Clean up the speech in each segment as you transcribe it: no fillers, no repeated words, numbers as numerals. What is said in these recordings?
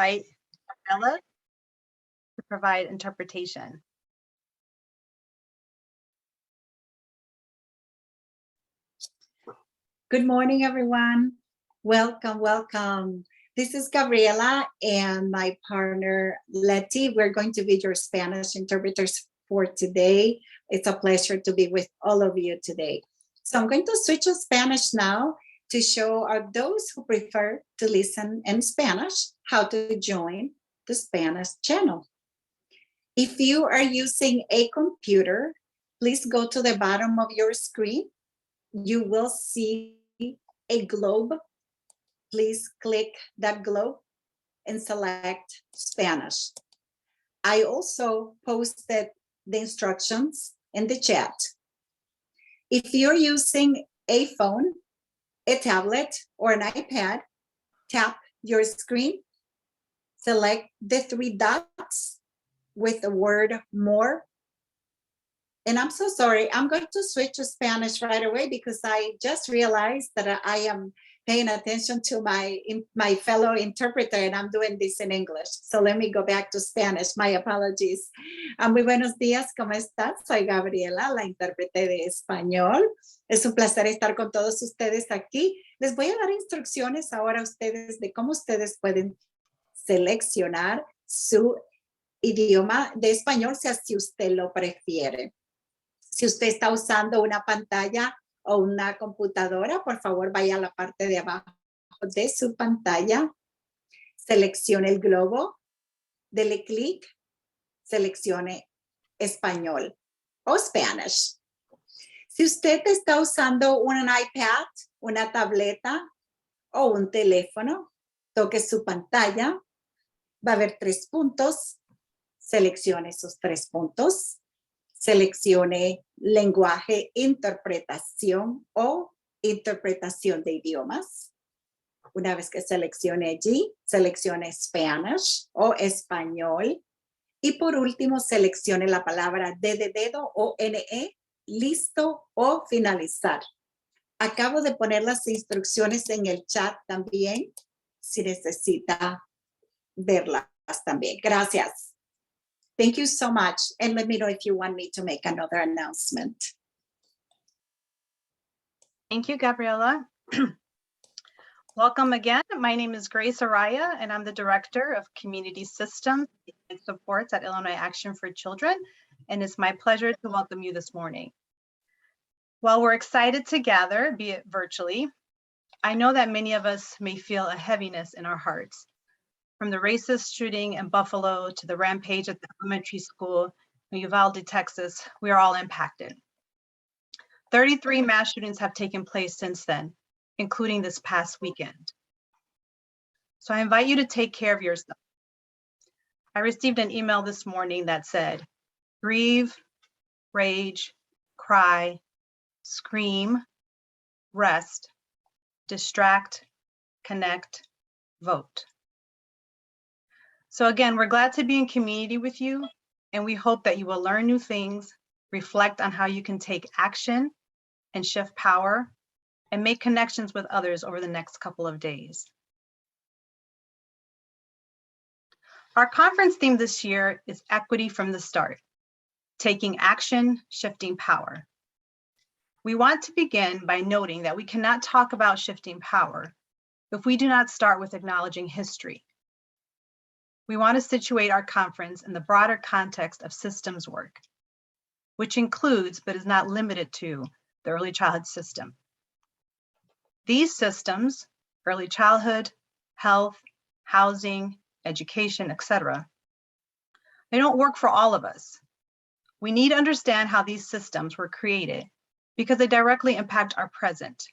invite Ella to provide interpretation. Good morning, everyone. Welcome, welcome. This is Gabriela and my partner, Letty. We're going to be your Spanish interpreters for today. It's a pleasure to be with all of you today. So I'm going to switch to Spanish now to show those who prefer to listen in Spanish how to join the Spanish channel. If you are using a computer, please go to the bottom of your screen. You will see a globe. Please click that globe and select Spanish. I also posted the instructions in the chat. If you're using a phone, a tablet, or an iPad, tap your screen, select the three dots with the word more. And I'm so sorry, I'm going to switch to Spanish right away because I just realized that I am paying attention to my fellow interpreter and I'm doing this in English. So let me go back to Spanish. My apologies. Muy buenos días, ¿cómo estás? Soy Gabriela, la intérprete de español. Es un placer estar con todos ustedes aquí. Les voy a dar instrucciones ahora a ustedes de cómo ustedes pueden seleccionar su idioma de español si así usted lo prefiere. Si usted está usando una pantalla o una computadora, por favor vaya a la parte de abajo de su pantalla, seleccione el globo, dele clic, seleccione español o Spanish. Si usted está usando un iPad, una tableta o un teléfono, toque su pantalla, va a haber 3 puntos, seleccione esos 3 puntos. Seleccione lenguaje, interpretación o interpretación de idiomas. Una vez que seleccione allí, seleccione Spanish o español. Y por último, seleccione la palabra D de dedo o NE, listo o finalizar. Acabo de poner las instrucciones en el chat también, si necesita verlas también. Gracias. Thank you so much. And let me know if you want me to make another announcement. Thank you, Gabriela. Welcome again. My name is Grace Araya, and I'm the Director of Community Systems and Supports at Illinois Action for Children, and it's my pleasure to welcome you this morning. While we're excited to gather, be it virtually, I know that many of us may feel a heaviness in our hearts. From the racist shooting in Buffalo to the rampage at the elementary school in Uvalde, Texas, we are all impacted. 33 mass shootings have taken place since then, including this past weekend. So I invite you to take care of yourself. I received an email this morning that said, grieve, rage, cry, scream, rest, distract, connect, vote. So again, we're glad to be in community with you, and we hope that you will learn new things, reflect on how you can take action and shift power, and make connections with others over the next couple of days. Our conference theme this year is Equity from the Start, taking action, shifting power. We want to begin by noting that we cannot talk about shifting power if we do not start with acknowledging history. We want to situate our conference in the broader context of systems work, which includes, but is not limited to, the early childhood system. These systems, early childhood, health, housing, education, etc., they don't work for all of us. We need to understand how these systems were created because they directly impact our present.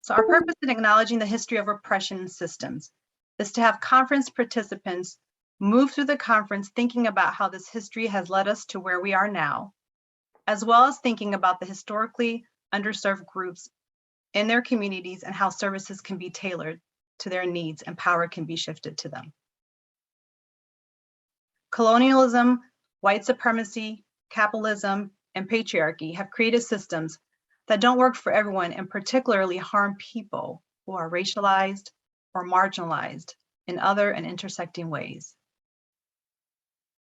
So our purpose in acknowledging the history of oppression systems is to have conference participants move through the conference thinking about how this history has led us to where we are now, as well as thinking about the historically underserved groups in their communities and how services can be tailored to their needs and power can be shifted to them. Colonialism, white supremacy, capitalism, and patriarchy have created systems that don't work for everyone and particularly harm people who are racialized or marginalized in other and intersecting ways.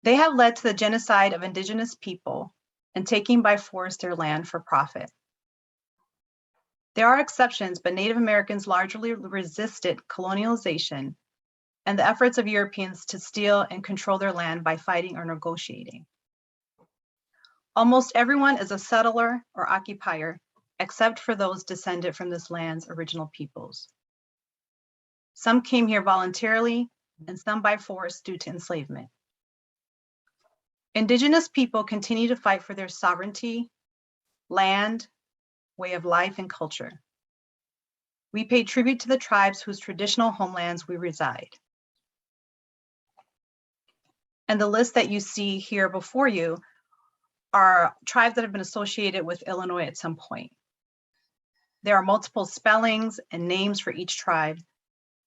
They have led to the genocide of indigenous people and taking by force their land for profit. There are exceptions, but Native Americans largely resisted colonialization and the efforts of Europeans to steal and control their land by fighting or negotiating. Almost everyone is a settler or occupier, except for those descended from this land's original peoples. Some came here voluntarily and some by force due to enslavement. Indigenous people continue to fight for their sovereignty, land, way of life, and culture. We pay tribute to the tribes whose traditional homelands we reside. And the list that you see here before you are tribes that have been associated with Illinois at some point. There are multiple spellings and names for each tribe,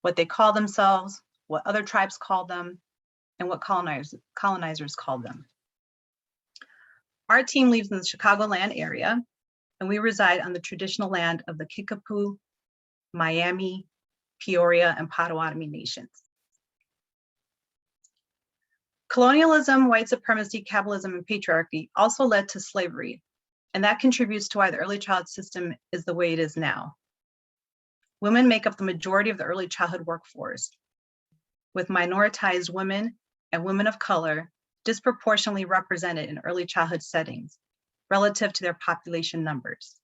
what they call themselves, what other tribes call them, and what colonizers called them. Our team lives in the Chicagoland area, and we reside on the traditional land of the Kickapoo, Miami, Peoria, and Potawatomi nations. Colonialism, white supremacy, capitalism, and patriarchy also led to slavery, and that contributes to why the early childhood system is the way it is now. Women make up the majority of the early childhood workforce, with minoritized women and women of color disproportionately represented in early childhood settings relative to their population numbers.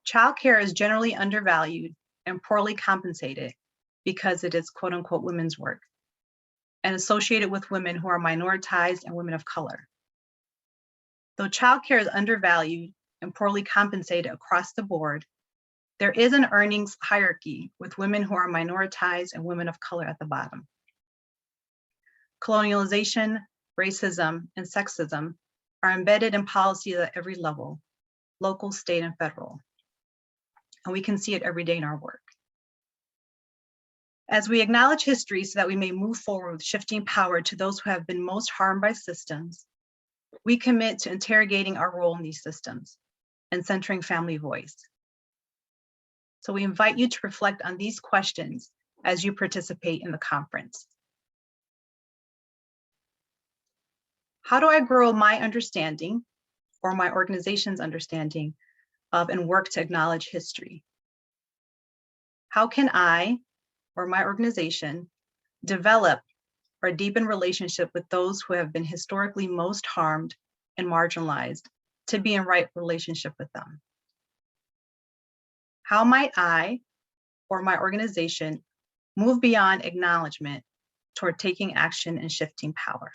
Childcare is generally undervalued and poorly compensated because it is quote unquote women's work and associated with women who are minoritized and women of color. Though childcare is undervalued and poorly compensated across the board, there is an earnings hierarchy with women who are minoritized and women of color at the bottom. Colonialization, racism, and sexism are embedded in policy at every level, local, state, and federal. And we can see it every day in our work. As we acknowledge history so that we may move forward with shifting power to those who have been most harmed by systems, we commit to interrogating our role in these systems and centering family voice. So we invite you to reflect on these questions as you participate in the conference. How do I grow my understanding or my organization's understanding of and work to acknowledge history? How can I or my organization develop or deepen relationship with those who have been historically most harmed and marginalized to be in right relationship with them? How might I or my organization move beyond acknowledgement toward taking action and shifting power?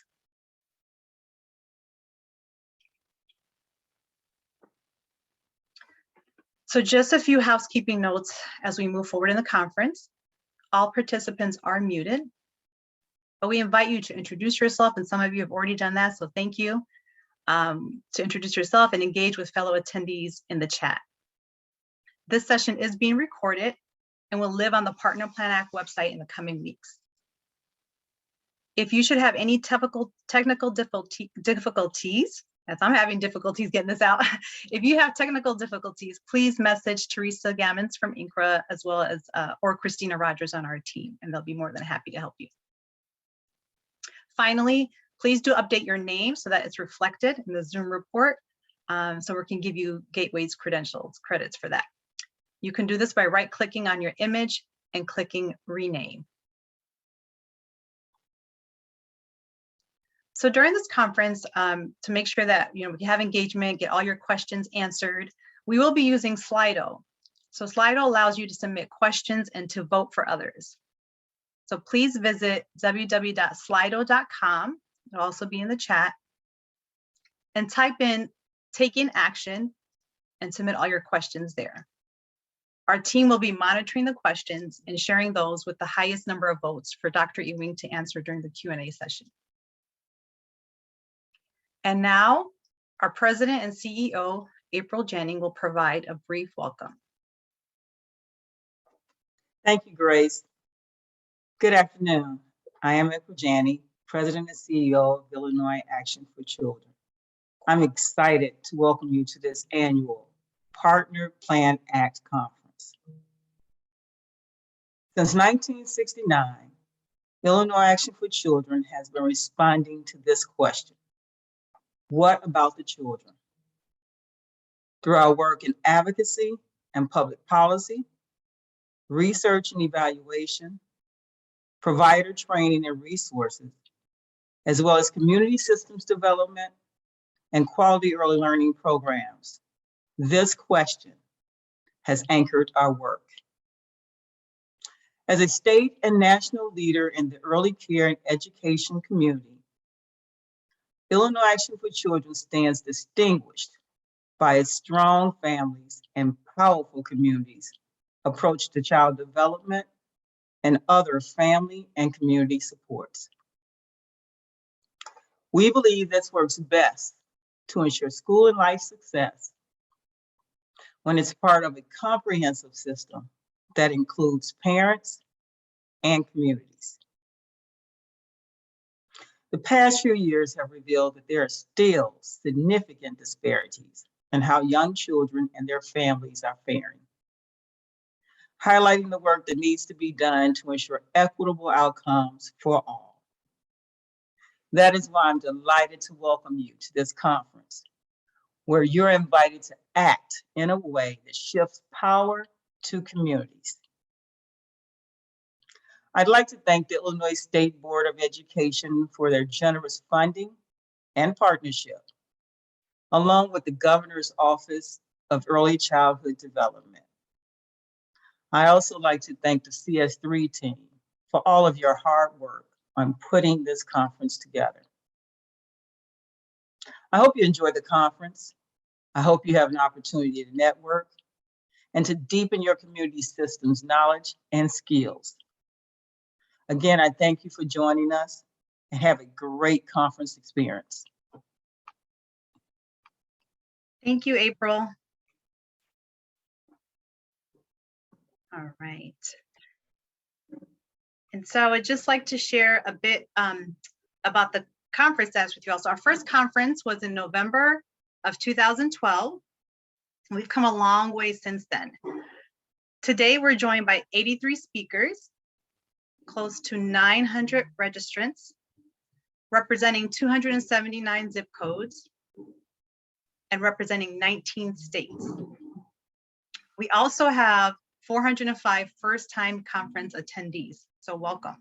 So just a few housekeeping notes as we move forward in the conference. All participants are muted, but we invite you to introduce yourself, and some of you have already done that, so thank you, to introduce yourself and engage with fellow attendees in the chat. This session is being recorded and will live on the Partner Plan Act website in the coming weeks. If you should have any technical difficulties, as I'm having difficulties getting this out, if you have technical difficulties, please message Teresa Gammons from INCRA as well as, or Christina Rogers on our team, and they'll be more than happy to help you. Finally, please do update your name so that it's reflected in the Zoom report, so we can give you Gateway's credits for that. You can do this by right-clicking on your image and clicking rename. So during this conference, to make sure that we have engagement, get all your questions answered, we will be using Slido. So Slido allows you to submit questions and to vote for others. So please visit www.slido.com, it'll also be in the chat, and type in taking action and submit all your questions there. Our team will be monitoring the questions and sharing those with the highest number of votes for Dr. Ewing to answer during the Q&A session. And now, our President and CEO, April Jennings, will provide a brief welcome. Thank you, Grace. Good afternoon. I am April Janney, President and CEO of Illinois Action for Children. I'm excited to welcome you to this annual Partner Plan Act Conference. Since 1969, Illinois Action for Children has been responding to this question: what about the children? Through our work in advocacy and public policy, research and evaluation, provider training and resources, as well as community systems development and quality early learning programs, this question has anchored our work. As a state and national leader in the early care and education community, Illinois Action for Children stands distinguished by its strong families and powerful communities approach to child development and other family and community supports. We believe this works best to ensure school and life success when it's part of a comprehensive system that includes parents and communities. The past few years have revealed that there are still significant disparities in how young children and their families are faring, highlighting the work that needs to be done to ensure equitable outcomes for all. That is why I'm delighted to welcome you to this conference, where you're invited to act in a way that shifts power to communities. I'd like to thank the Illinois State Board of Education for their generous funding and partnership, along with the Governor's Office of Early Childhood Development. I also like to thank the CS3 team for all of your hard work on putting this conference together. I hope you enjoy the conference. I hope you have an opportunity to network and to deepen your community systems knowledge and skills. Again, I thank you for joining us and have a great conference experience. Thank you, April. All right. And so I'd just like to share a bit about the conference status with you all. So our first conference was in November of 2012. We've come a long way since then. Today, we're joined by 83 speakers, close to 900 registrants, representing 279 zip codes, and representing 19 states. We also have 405 first-time conference attendees, so welcome.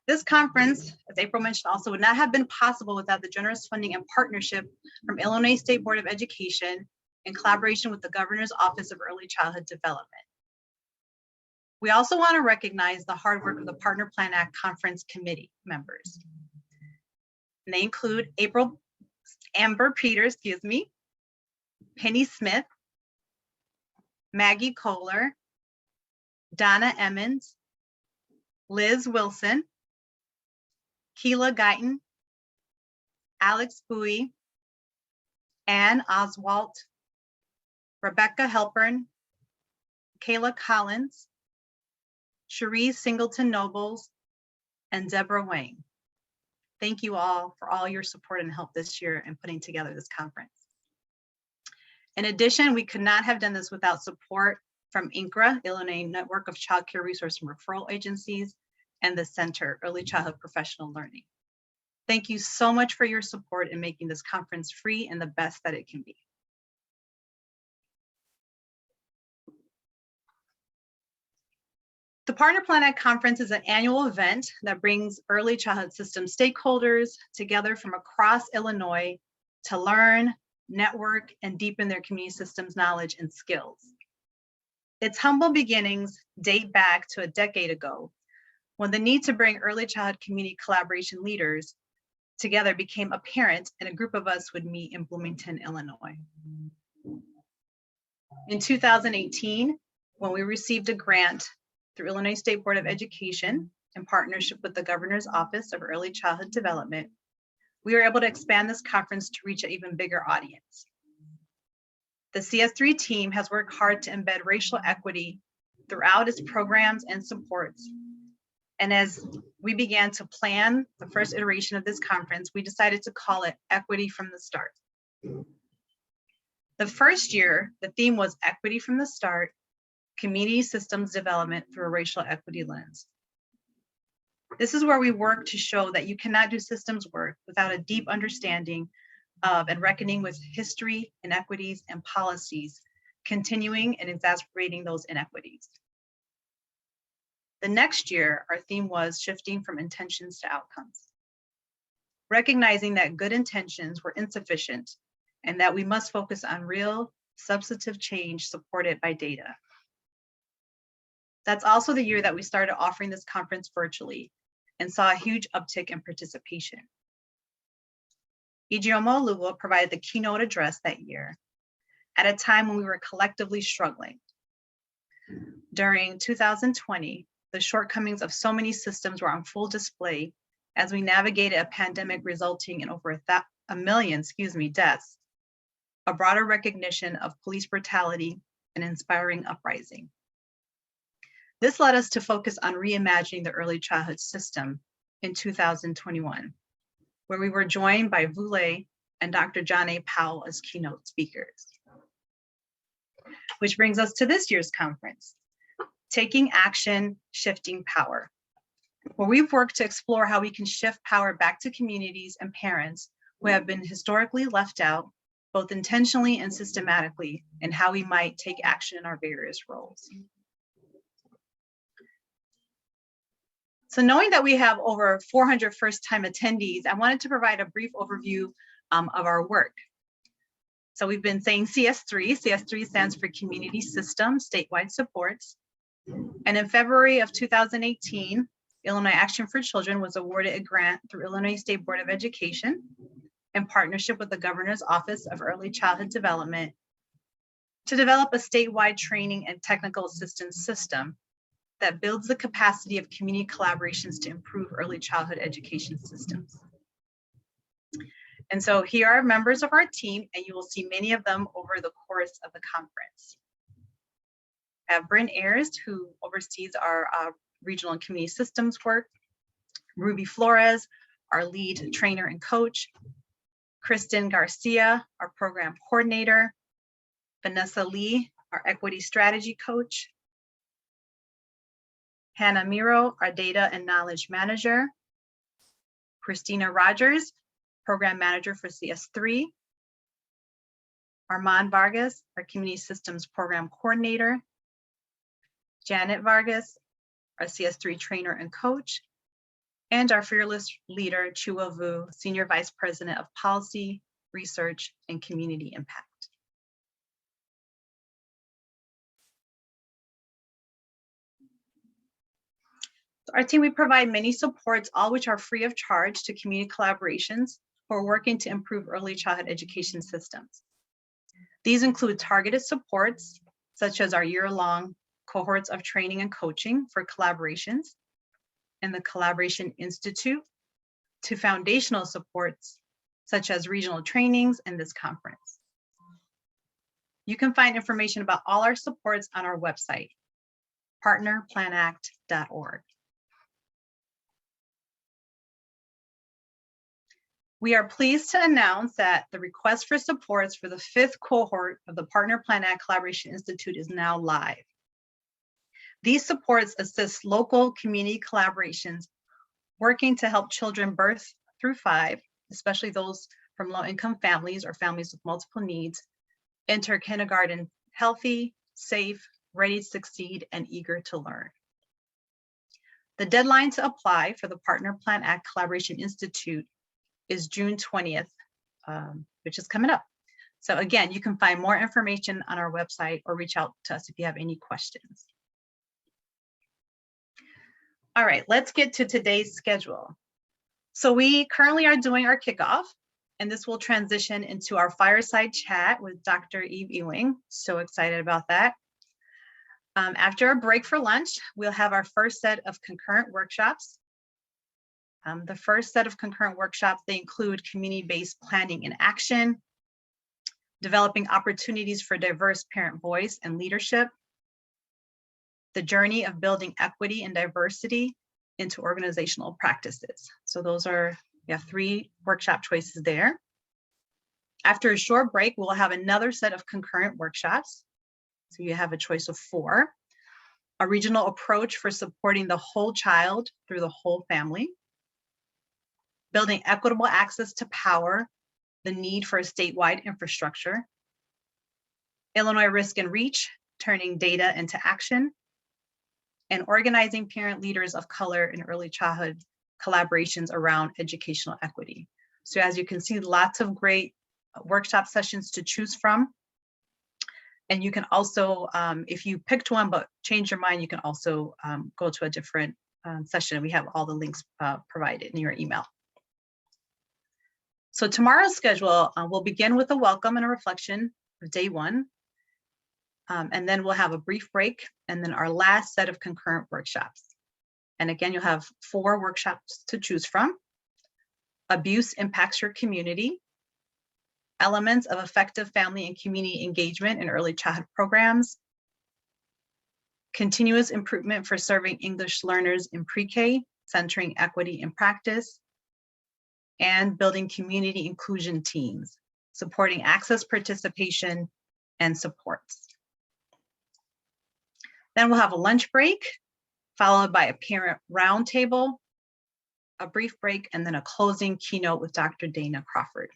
This conference, as April mentioned, also would not have been possible without the generous funding and partnership from Illinois State Board of Education in collaboration with the Governor's Office of Early Childhood Development. We also want to recognize the hard work of the Partner Plan Act Conference Committee members. And they include Amber Peters, Penny Smith, Maggie Kohler, Donna Emmons, Liz Wilson, Keela Guyton, Alex Bowie, Ann Oswalt, Rebecca Halpern, Kayla Collins, Cherise Singleton Nobles, and Deborah Wang. Thank you all for all your support and help this year in putting together this conference. In addition, we could not have done this without support from INCRA, Illinois Network of Child Care Resource and Referral Agencies, and the Center, Early Childhood Professional Learning. Thank you so much for your support in making this conference free and the best that it can be. The Partner Plan Act Conference is an annual event that brings early childhood system stakeholders together from across Illinois to learn, network, and deepen their community systems knowledge and skills. Its humble beginnings date back to a decade ago, when the need to bring early childhood community collaboration leaders together became apparent, and a group of us would meet in Bloomington, Illinois. In 2018, when we received a grant through Illinois State Board of Education in partnership with the Governor's Office of Early Childhood Development, we were able to expand this conference to reach an even bigger audience. The CS3 team has worked hard to embed racial equity throughout its programs and supports. And as we began to plan the first iteration of this conference, we decided to call it Equity from the Start. The The first year, the theme was Equity from the Start, Community Systems Development Through a Racial Equity Lens. This is where we work to show that you cannot do systems work without a deep understanding of and reckoning with history, inequities, and policies, continuing and exacerbating those inequities. The next year, our theme was Shifting from Intentions to Outcomes, recognizing that good intentions were insufficient and that we must focus on real, substantive change supported by data. That's also the year that we started offering this conference virtually and saw a huge uptick in participation. Ijeoma Oluwa provided the keynote address that year at a time when we were collectively struggling. During 2020, the shortcomings of so many systems were on full display as we navigated a pandemic resulting in over a million deaths, a broader recognition of police brutality, and inspiring uprising. This led us to focus on reimagining the early childhood system in 2021, where we were joined by Vule and Dr. John A. Powell as keynote speakers. Which brings us to this year's conference, Taking Action, Shifting Power, where we've worked to explore how we can shift power back to communities and parents who have been historically left out, both intentionally and systematically, and how we might take action in our various roles. So knowing that we have over 400 first-time attendees, I wanted to provide a brief overview of our work. So we've been saying CS3. CS3 stands for Community Systems Statewide Supports. And in February of 2018, Illinois Action for Children was awarded a grant through Illinois State Board of Education in partnership with the Governor's Office of Early Childhood Development to develop a statewide training and technical assistance system that builds the capacity of community collaborations to improve early childhood education systems. And so here are members of our team, and you will see many of them over the course of the conference. I have Bryn Ayers, who oversees our regional and community systems work, Ruby Flores, our lead trainer and coach, Kristen Garcia, our program coordinator, Vanessa Lee, our equity strategy coach, Hannah Miro, our data and knowledge manager, Christina Rogers, program manager for CS3, Armand Vargas, our community systems program coordinator, Janet Vargas, our CS3 trainer and coach, and our fearless leader, Chua Vu, Senior Vice President of Policy, Research, and Community Impact. Our team, we provide many supports, all which are free of charge to community collaborations who are working to improve early childhood education systems. These include targeted supports, such as our year-long cohorts of training and coaching for collaborations and the Collaboration Institute, to foundational supports, such as regional trainings and this conference. You can find information about all our supports on our website, partnerplanact.org. We are pleased to announce that the request for supports for the 5th cohort of the Partner Plan Act Collaboration Institute is now live. These supports assist local community collaborations working to help children birth through 5, especially those from low-income families or families with multiple needs, enter kindergarten healthy, safe, ready to succeed, and eager to learn. The deadline to apply for the Partner Plan Act Collaboration Institute is June 20th, which is coming up. So again, you can find more information on our website or reach out to us if you have any questions. All right, let's get to today's schedule. So we currently are doing our kickoff, and this will transition into our fireside chat with Dr. Eve Ewing. So excited about that. After a break for lunch, we'll have our first set of concurrent workshops. The first set of concurrent workshops, they include community-based planning and action, developing opportunities for diverse parent voice and leadership, the journey of building equity and diversity into organizational practices. So those are, we have 3 workshop choices there. After a short break, we'll have another set of concurrent workshops. So you have a choice of 4. A regional approach for supporting the whole child through the whole family. Building equitable access to power, the need for a statewide infrastructure. Illinois Risk and Reach, turning data into action. And organizing parent leaders of color in early childhood collaborations around educational equity. So as you can see, lots of great workshop sessions to choose from. And you can also, if you picked one but change your mind, you can also go to a different session. We have all the links provided in your email. So tomorrow's schedule will begin with a welcome and a reflection of day 1. And then we'll have a brief break and then our last set of concurrent workshops. And again, you'll have 4 workshops to choose from. Abuse impacts your community. Elements of effective family and community engagement in early childhood programs. Continuous improvement for serving English learners in pre-K, centering equity in practice. And building community inclusion teams, supporting access, participation, and supports. Then we'll have a lunch break, followed by a parent roundtable, a brief break, and then a closing keynote with Dr. Dana Crawford.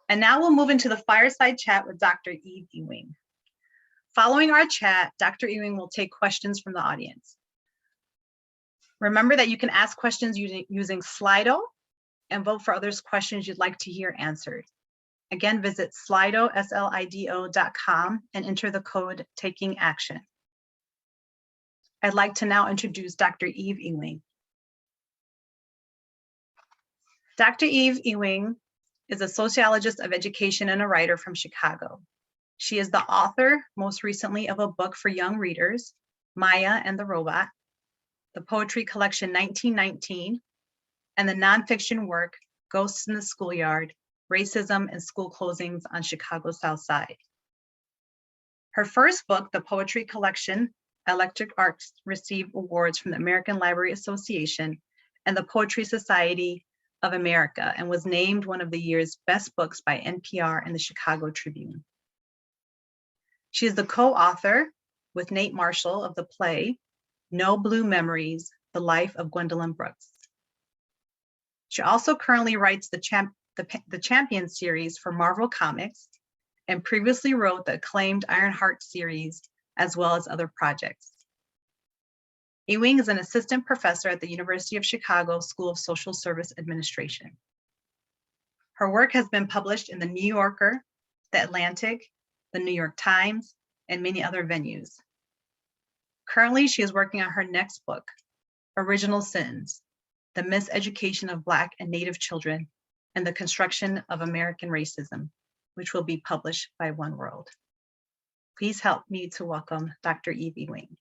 And now we'll move into the fireside chat with Dr. Eve Ewing. Following our chat, Dr. Ewing will take questions from the audience. Remember that you can ask questions using Slido and vote for others' questions you'd like to hear answered. Again, visit Slido, slido.com, and enter the code Taking Action. I'd like to now introduce Dr. Eve Ewing. Dr. Eve Ewing is a sociologist of education and a writer from Chicago. She is the author, most recently, of a book for young readers, Maya and the Robot, the poetry collection 1919, and the nonfiction work, Ghosts in the Schoolyard, Racism and School Closings on Chicago's South Side. Her first book, the poetry collection, Electric Arcs, received awards from the American Library Association and the Poetry Society of America and was named one of the year's best books by NPR and the Chicago Tribune. She is the co-author with Nate Marshall of the play, No Blue Memories, The Life of Gwendolyn Brooks. She also currently writes the Champion series for Marvel Comics and previously wrote the acclaimed Ironheart series, as well as other projects. Ewing is an assistant professor at the University of Chicago School of Social Service Administration. Her work has been published in the New Yorker, the Atlantic, the New York Times, and many other venues. Currently, she is working on her next book, Original Sins, The Miseducation of Black and Native Children and the Construction of American Racism, which will be published by One World. Please help me to welcome Dr. Eve Ewing.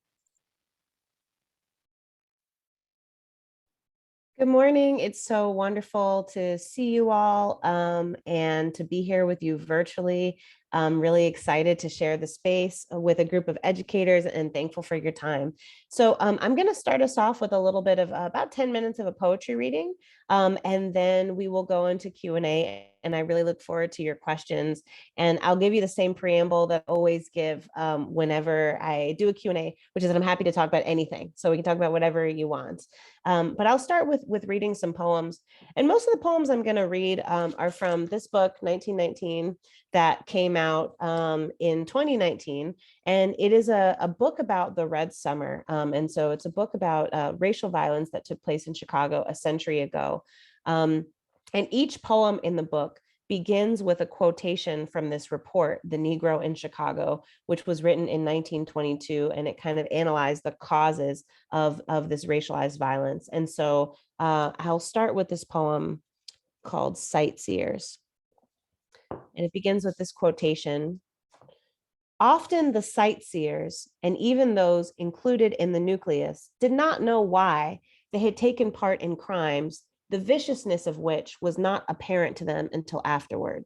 Good morning. It's so wonderful to see you all and to be here with you virtually. I'm really excited to share the space with a group of educators and thankful for your time. So I'm going to start us off with a little bit of about 10 minutes of a poetry reading, and then we will go into Q&A. And I really look forward to your questions. And I'll give you the same preamble that I always give whenever I do a Q&A, which is that I'm happy to talk about anything. So we can talk about whatever you want. But I'll start with reading some poems. And most of the poems I'm going to read are from this book, 1919, that came out in 2019. And it is a book about the Red Summer. And so it's a book about racial violence that took place in Chicago a century ago. And each poem in the book begins with a quotation from this report, The Negro in Chicago, which was written in 1922, and it kind of analyzed the causes of this racialized violence. And so I'll start with this poem called Sightseers. And it begins with this quotation. Often the sightseers, and even those included in the nucleus, did not know why they had taken part in crimes, the viciousness of which was not apparent to them until afterward.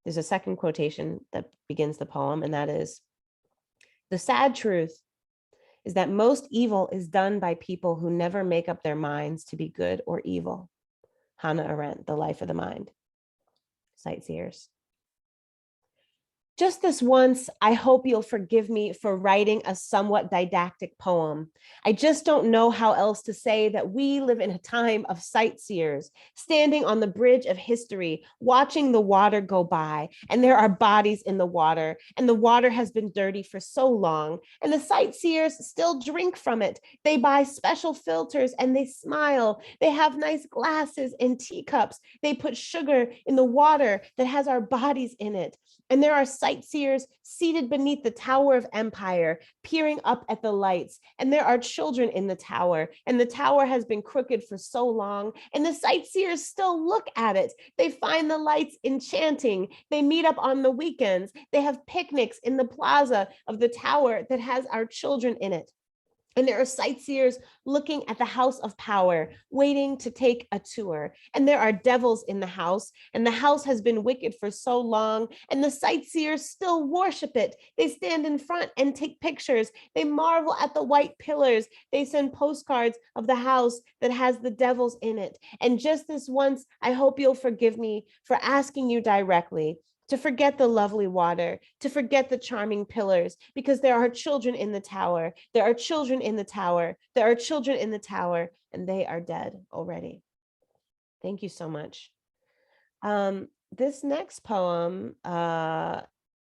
There's a second quotation that begins the poem, and that is, the sad truth is that most evil is done by people who never make up their minds to be good or evil. Hannah Arendt, The Life of the Mind. Sightseers. Just this once, I hope you'll forgive me for writing a somewhat didactic poem. I just don't know how else to say that we live in a time of sightseers, standing on the bridge of history, watching the water go by, and there are bodies in the water, and the water has been dirty for so long, and the sightseers still drink from it. They buy special filters and they smile. They have nice glasses and teacups. They put sugar in the water that has our bodies in it. And there are sightseers seated beneath the Tower of Empire, peering up at the lights. And there are children in the tower. And the tower has been crooked for so long. And the sightseers still look at it. They find the lights enchanting. They meet up on the weekends. They have picnics in the plaza of the tower that has our children in it. And there are sightseers looking at the house of power, waiting to take a tour. And there are devils in the house, and the house has been wicked for so long, and the sightseers still worship it. They stand in front and take pictures. They marvel at the white pillars. They send postcards of the house that has the devils in it. And just this once, I hope you'll forgive me for asking you directly to forget the lovely water, to forget the charming pillars, because there are children in the tower. There are children in the tower. There are children in the tower, and they are dead already. Thank you so much. This next poem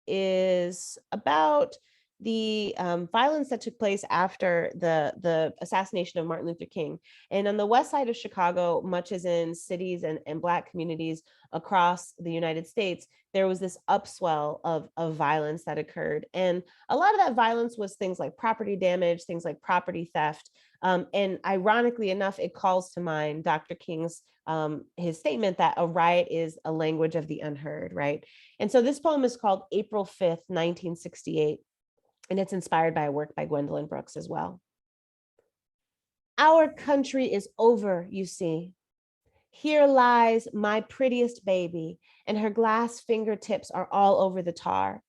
is about the violence that took place after the assassination of Martin Luther King. And on the west side of Chicago, much as in cities and Black communities across the United States, there was this upswell of violence that occurred. And a lot of that violence was things like property damage, things like property theft. And ironically enough, it calls to mind Dr. King's his statement that a riot is a language of the unheard, right? And so this poem is called April 5th, 1968. And it's inspired by a work by Gwendolyn Brooks as well. Our country is over, you see. Here lies my prettiest baby, and her glass fingertips are all over the tar.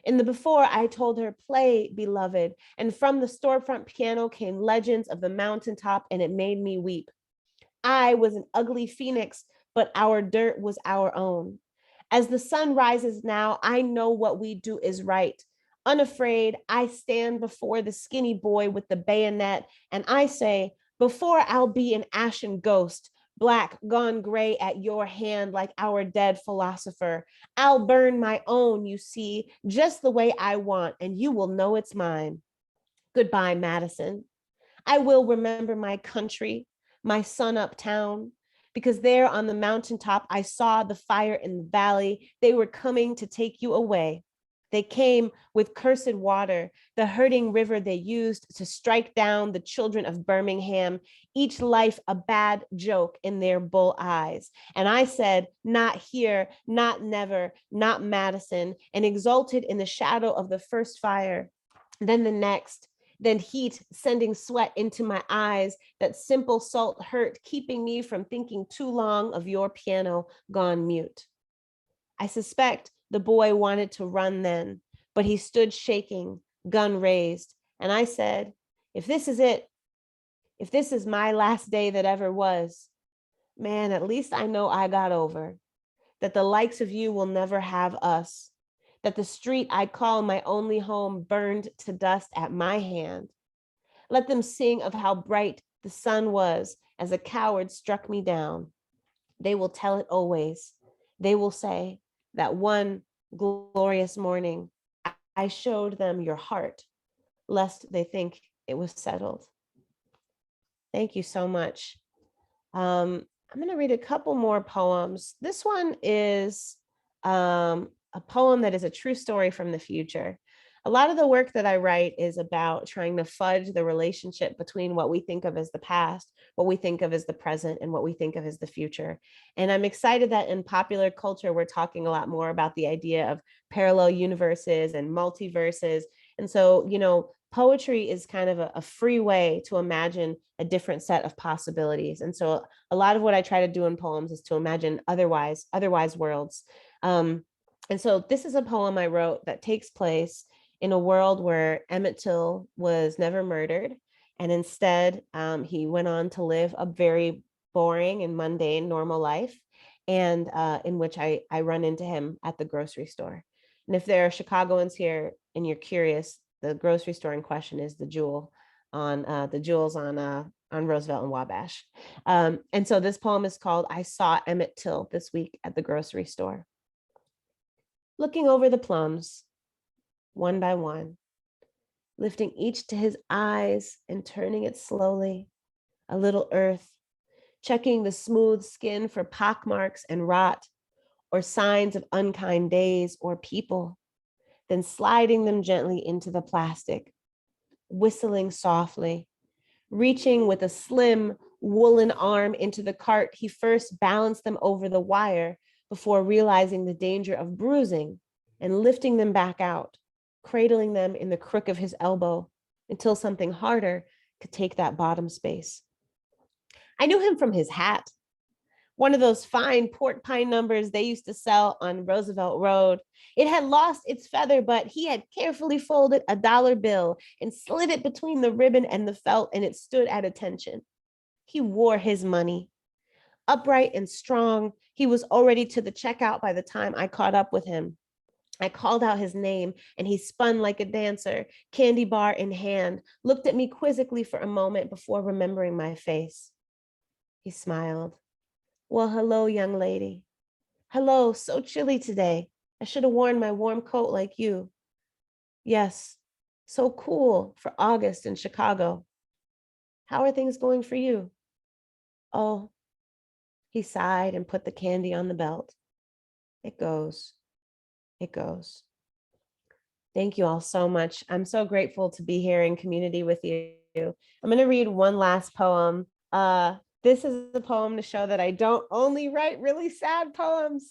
In the before, I told her, play, beloved, and from the storefront piano came legends of the mountaintop, and it made me weep. I was an ugly phoenix, but our dirt was our own. As the sun rises now, I know what we do is right. Unafraid, I stand before the skinny boy with the bayonet, and I say, before I'll be an ashen ghost, black gone gray at your hand like our dead philosopher, I'll burn my own, you see, just the way I want, and you will know it's mine. Goodbye, Madison. I will remember my country, my sun uptown, because there on the mountaintop, I saw the fire in the valley. They were coming to take you away. They came with cursed water, the hurting river they used to strike down the children of Birmingham, each life a bad joke in their bull eyes. And I said, not here, not never, not Madison, and exulted in the shadow of the first fire, then the next, then heat sending sweat into my eyes, that simple salt hurt, keeping me from thinking too long of your piano gone mute. I suspect the boy wanted to run then, but he stood shaking, gun raised. And I said, if this is it, if this is my last day that ever was, man, at least I know I got over, that the likes of you will never have us, that the street I call my only home burned to dust at my hand. Let them sing of how bright the sun was as a coward struck me down. They will tell it always. They will say that one glorious morning, I showed them your heart, lest they think it was settled. Thank you so much. I'm going to read a couple more poems. This one is a poem that is a true story from the future. A lot of the work that I write is about trying to fudge the relationship between what we think of as the past, what we think of as the present, and what we think of as the future. And I'm excited that in popular culture, we're talking a lot more about the idea of parallel universes and multiverses. And so, you know, poetry is kind of a free way to imagine a different set of possibilities. And so a lot of what I try to do in poems is to imagine otherwise worlds. And so this is a poem I wrote that takes place in a world where Emmett Till was never murdered. And instead, he went on to live a very boring and mundane, normal life, and in which I run into him at the grocery store. And if there are Chicagoans here and you're curious, the grocery store in question is the Jewel on Roosevelt and Wabash. And so this poem is called "I Saw Emmett Till This Week at the Grocery Store." Looking over the plums, one by one, lifting each to his eyes and turning it slowly, a little earth, checking the smooth skin for pockmarks and rot, or signs of unkind days or people, then sliding them gently into the plastic, whistling softly, reaching with a slim woolen arm into the cart. He first balanced them over the wire before realizing the danger of bruising and lifting them back out, cradling them in the crook of his elbow until something harder could take that bottom space. I knew him from his hat, one of those fine port pine numbers they used to sell on Roosevelt Road. It had lost its feather, but he had carefully folded a dollar bill and slid it between the ribbon and the felt, and it stood at attention. He wore his money. Upright and strong, he was already to the checkout by the time I caught up with him. I called out his name and he spun like a dancer, candy bar in hand, looked at me quizzically for a moment before remembering my face. He smiled. "Well, hello, young lady. Hello, so chilly today. I should have worn my warm coat like you. Yes, so cool for August in Chicago. How are things going for you?" "Oh," he sighed and put the candy on the belt. "It goes. It goes." Thank you all so much. I'm so grateful to be here in community with you. I'm going to read one last poem. This is a poem to show that I don't only write really sad poems.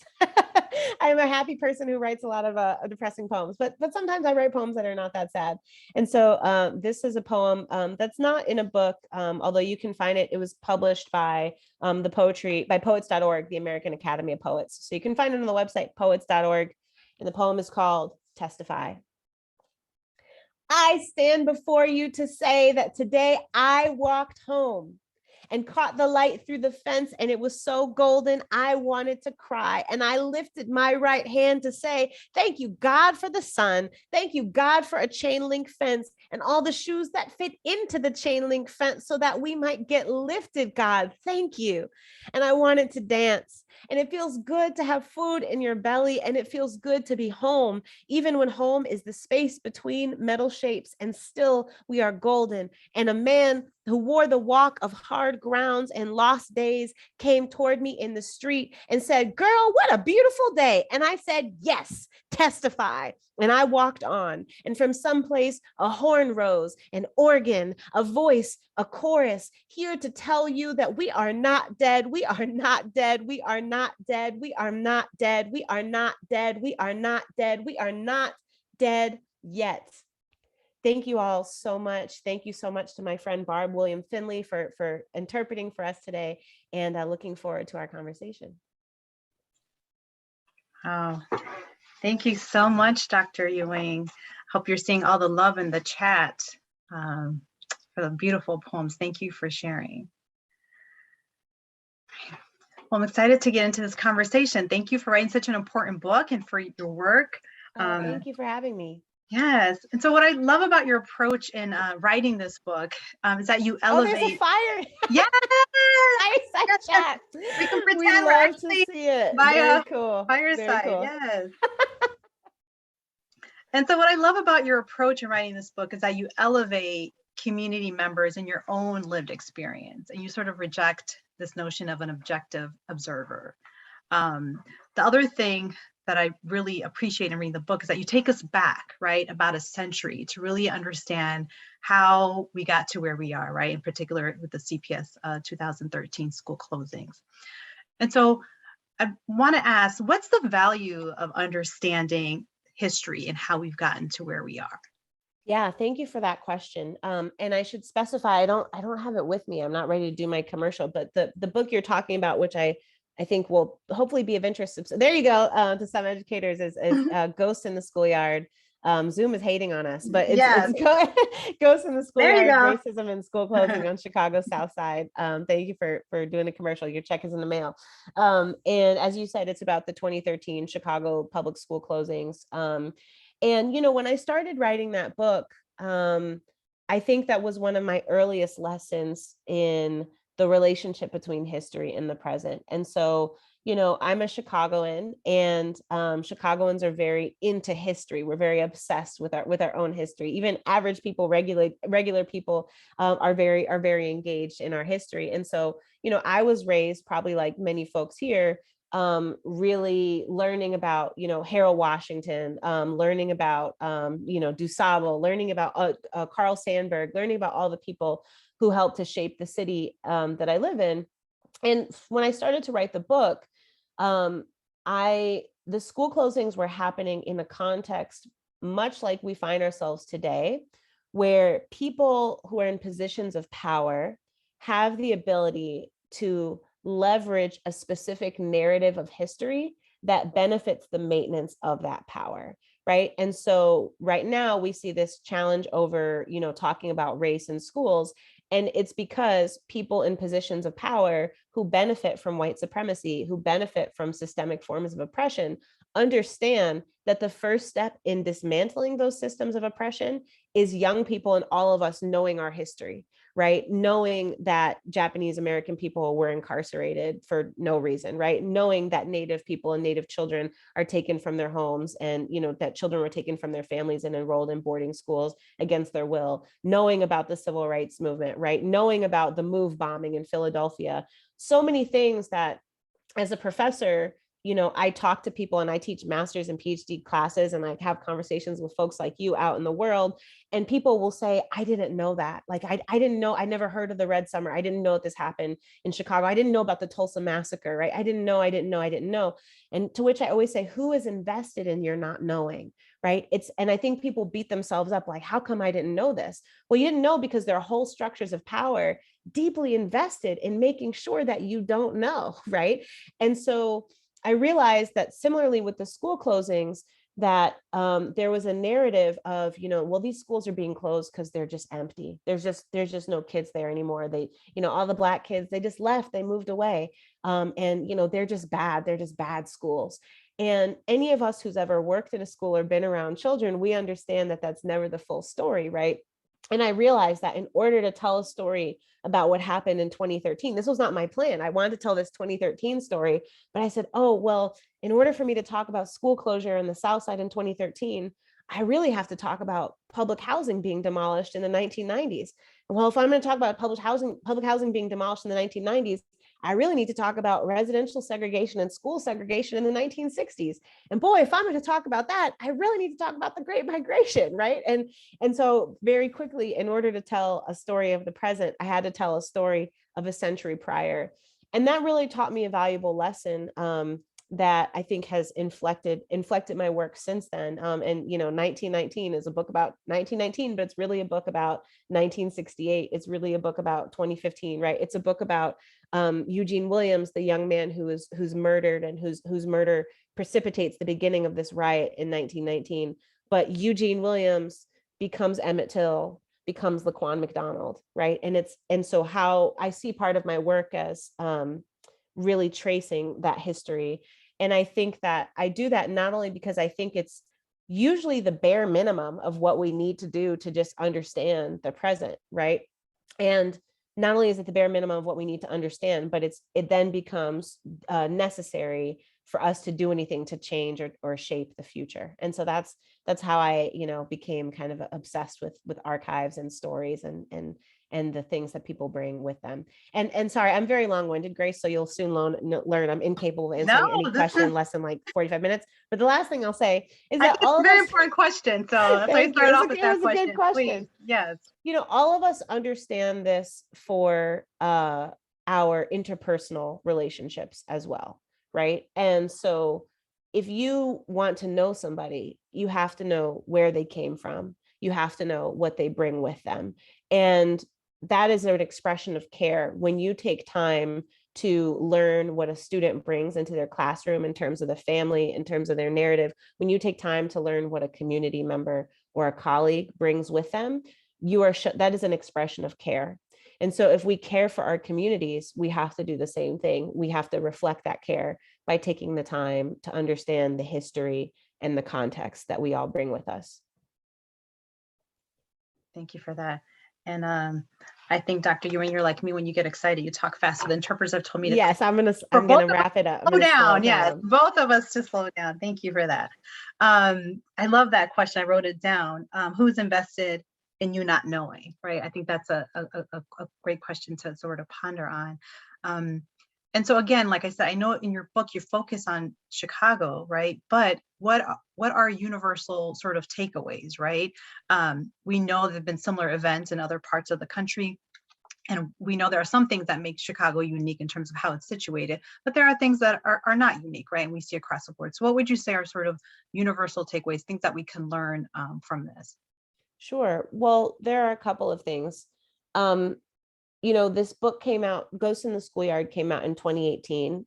I'm a happy person who writes a lot of depressing poems, but sometimes I write poems that are not that sad. And so this is a poem that's not in a book, although you can find it. It was published by poets.org, the American Academy of Poets. So you can find it on the website, poets.org. And the poem is called "Testify." I stand before you to say that today I walked home and caught the light through the fence, and it was so golden I wanted to cry. And I lifted my right hand to say, thank you, God, for the sun. Thank you, God, for a chain link fence and all the shoes that fit into the chain link fence so that we might get lifted, God. Thank you. And I wanted to dance. And it feels good to have food in your belly, and it feels good to be home, even when home is the space between metal shapes, and still we are golden. And a man who wore the walk of hard grounds and lost days came toward me in the street and said, "Girl, what a beautiful day." And I said, "Yes, testify." And I walked on, and from someplace a horn rose, an organ, a voice, a chorus, here to tell you that we are not dead, we are not dead, we are not dead, we are not dead, we are not dead, we are not dead, we are not dead yet. Thank you all so much. Thank you so much to my friend Barb William Finley for interpreting for us today, and looking forward to our conversation. Oh, thank you so much, Dr. Ewing. Hope you're seeing all the love in the chat for the beautiful poems. Thank you for sharing. Well, I'm excited to get into this conversation. Thank you for writing such an important book and for your work. Thank you for having me. Yes. And so what I love about your approach in writing this book is that you elevate. Oh, there's a fire. Yes. Fireside chat. We can pretend We we're love actually to see it. by Very a cool. Fireside. Very cool. Yes. And so what I love about your approach in writing this book is that you elevate community members in your own lived experience, and you sort of reject this notion of an objective observer. The other thing that I really appreciate in reading the book is that you take us back, right, about a century to really understand how we got to where we are, right, in particular with the CPS 2013 school closings. And so I want to ask, what's the value of understanding history and how we've gotten to where we are? Yeah, thank you for that question. And I should specify, I don't have it with me. I'm not ready to do my commercial, but the book you're talking about, which I think will hopefully be of interest. So there you go, to some educators, is Ghost in the Schoolyard, Zoom is hating on us, but it's, Yes. it's Ghosts in the There you Schoolyard, go. Racism and School Closing on Chicago's South Side. Thank you for doing a commercial. Your check is in the mail. And as you said, it's about the 2013 Chicago public school closings. And, you know, when I started writing that book, I think that was one of my earliest lessons in the relationship between history and the present. And so, you know, I'm a Chicagoan, and Chicagoans are very into history. We're very obsessed with our own history. Even average people, regular people, are very engaged in our history. And so, you know, I was raised, probably like many folks here, really learning about, you know, Harold Washington, learning about, you know, DuSable, learning about Carl Sandburg, learning about all the people who helped to shape the city that I live in. And when I started to write the book, the school closings were happening in a context much like we find ourselves today, where people who are in positions of power have the ability to leverage a specific narrative of history that benefits the maintenance of that power. Right. And so right now we see this challenge over, you know, talking about race in schools. And it's because people in positions of power who benefit from white supremacy, who benefit from systemic forms of oppression, understand that the first step in dismantling those systems of oppression is young people and all of us knowing our history, right? Knowing that Japanese American people were incarcerated for no reason, right? Knowing that Native people and Native children are taken from their homes, and, you know, that children were taken from their families and enrolled in boarding schools against their will. Knowing about the civil rights movement, right? Knowing about the MOVE bombing in Philadelphia. So many things that, as a professor, you know, I talk to people, and I teach master's and PhD classes, and I have conversations with folks like you out in the world, and people will say, I didn't know that. Like, I didn't know, I never heard of the Red Summer. I didn't know that this happened in Chicago. I didn't know about the Tulsa Massacre, right? I didn't know. And to which I always say, who is invested in your not knowing, right? And I think people beat themselves up like, how come I didn't know this? Well, you didn't know because there are whole structures of power deeply invested in making sure that you don't know, right? And so I realized that similarly with the school closings, that there was a narrative of, you know, well, these schools are being closed because they're just empty. There's just no kids there anymore. They, you know, all the Black kids, they just left, they moved away. And, you know, they're just bad schools. And any of us who's ever worked in a school or been around children, we understand that that's never the full story, right? And I realized that in order to tell a story about what happened in 2013, this was not my plan. I wanted to tell this 2013 story, but I said, oh, well, in order for me to talk about school closure in the South Side in 2013, I really have to talk about public housing being demolished in the 1990s. Well, if I'm going to talk about public housing being demolished in the 1990s, I really need to talk about residential segregation and school segregation in the 1960s. And boy, if I'm going to talk about that, I really need to talk about the Great Migration, right? And so very quickly, in order to tell a story of the present, I had to tell a story of a century prior. And that really taught me a valuable lesson that I think has inflected my work since then. And, you know, 1919 is a book about 1919, but it's really a book about 1968. It's really a book about 2015, right? It's a book about Eugene Williams, the young man who's murdered, and whose murder precipitates the beginning of this riot in 1919. But Eugene Williams becomes Emmett Till, becomes Laquan McDonald, right? And so how I see part of my work as really tracing that history. And I think that I do that not only because I think it's usually the bare minimum of what we need to do to just understand the present, right? And not only is it the bare minimum of what we need to understand, but it then becomes necessary for us to do anything to change or shape the future. And so that's how I, you know, became kind of obsessed with archives and stories and the things that people bring with them. And sorry, I'm very long-winded, Grace, so you'll soon learn I'm incapable of answering any question in less than like 45 minutes. But the last thing I'll say is that all of us— very important question. So that's why I started off with that question. Good question. Please. Yes. You know, all of us understand this for our interpersonal relationships as well, right? And so if you want to know somebody, you have to know where they came from. You have to know what they bring with them. And that is an expression of care when you take time to learn what a student brings into their classroom in terms of the family, in terms of their narrative, when you take time to learn what a community member or a colleague brings with them, that is an expression of care. And so if we care for our communities, we have to do the same thing. We have to reflect that care by taking the time to understand the history and the context that we all bring with us. Thank you for that. And I think, Dr. Ewing, you're like me. When you get excited, you talk fast. The interpreters have told me to Yes, I'm both gonna of us wrap it up. slow down. Yes, both of us to slow down. Thank you for that. I love that question. I wrote it down. Who's invested in you not knowing, right? I think that's a great question to sort of ponder on. And so again, like I said, I know in your book you focus on Chicago, right? But what are universal sort of takeaways, right? We know there have been similar events in other parts of the country. And we know there are some things that make Chicago unique in terms of how it's situated, but there are things that are not unique, right? And we see across the board. So what would you say are sort of universal takeaways, things that we can learn from this? Sure. Well, there are a couple of things. This book came out, Ghosts in the Schoolyard came out in 2018.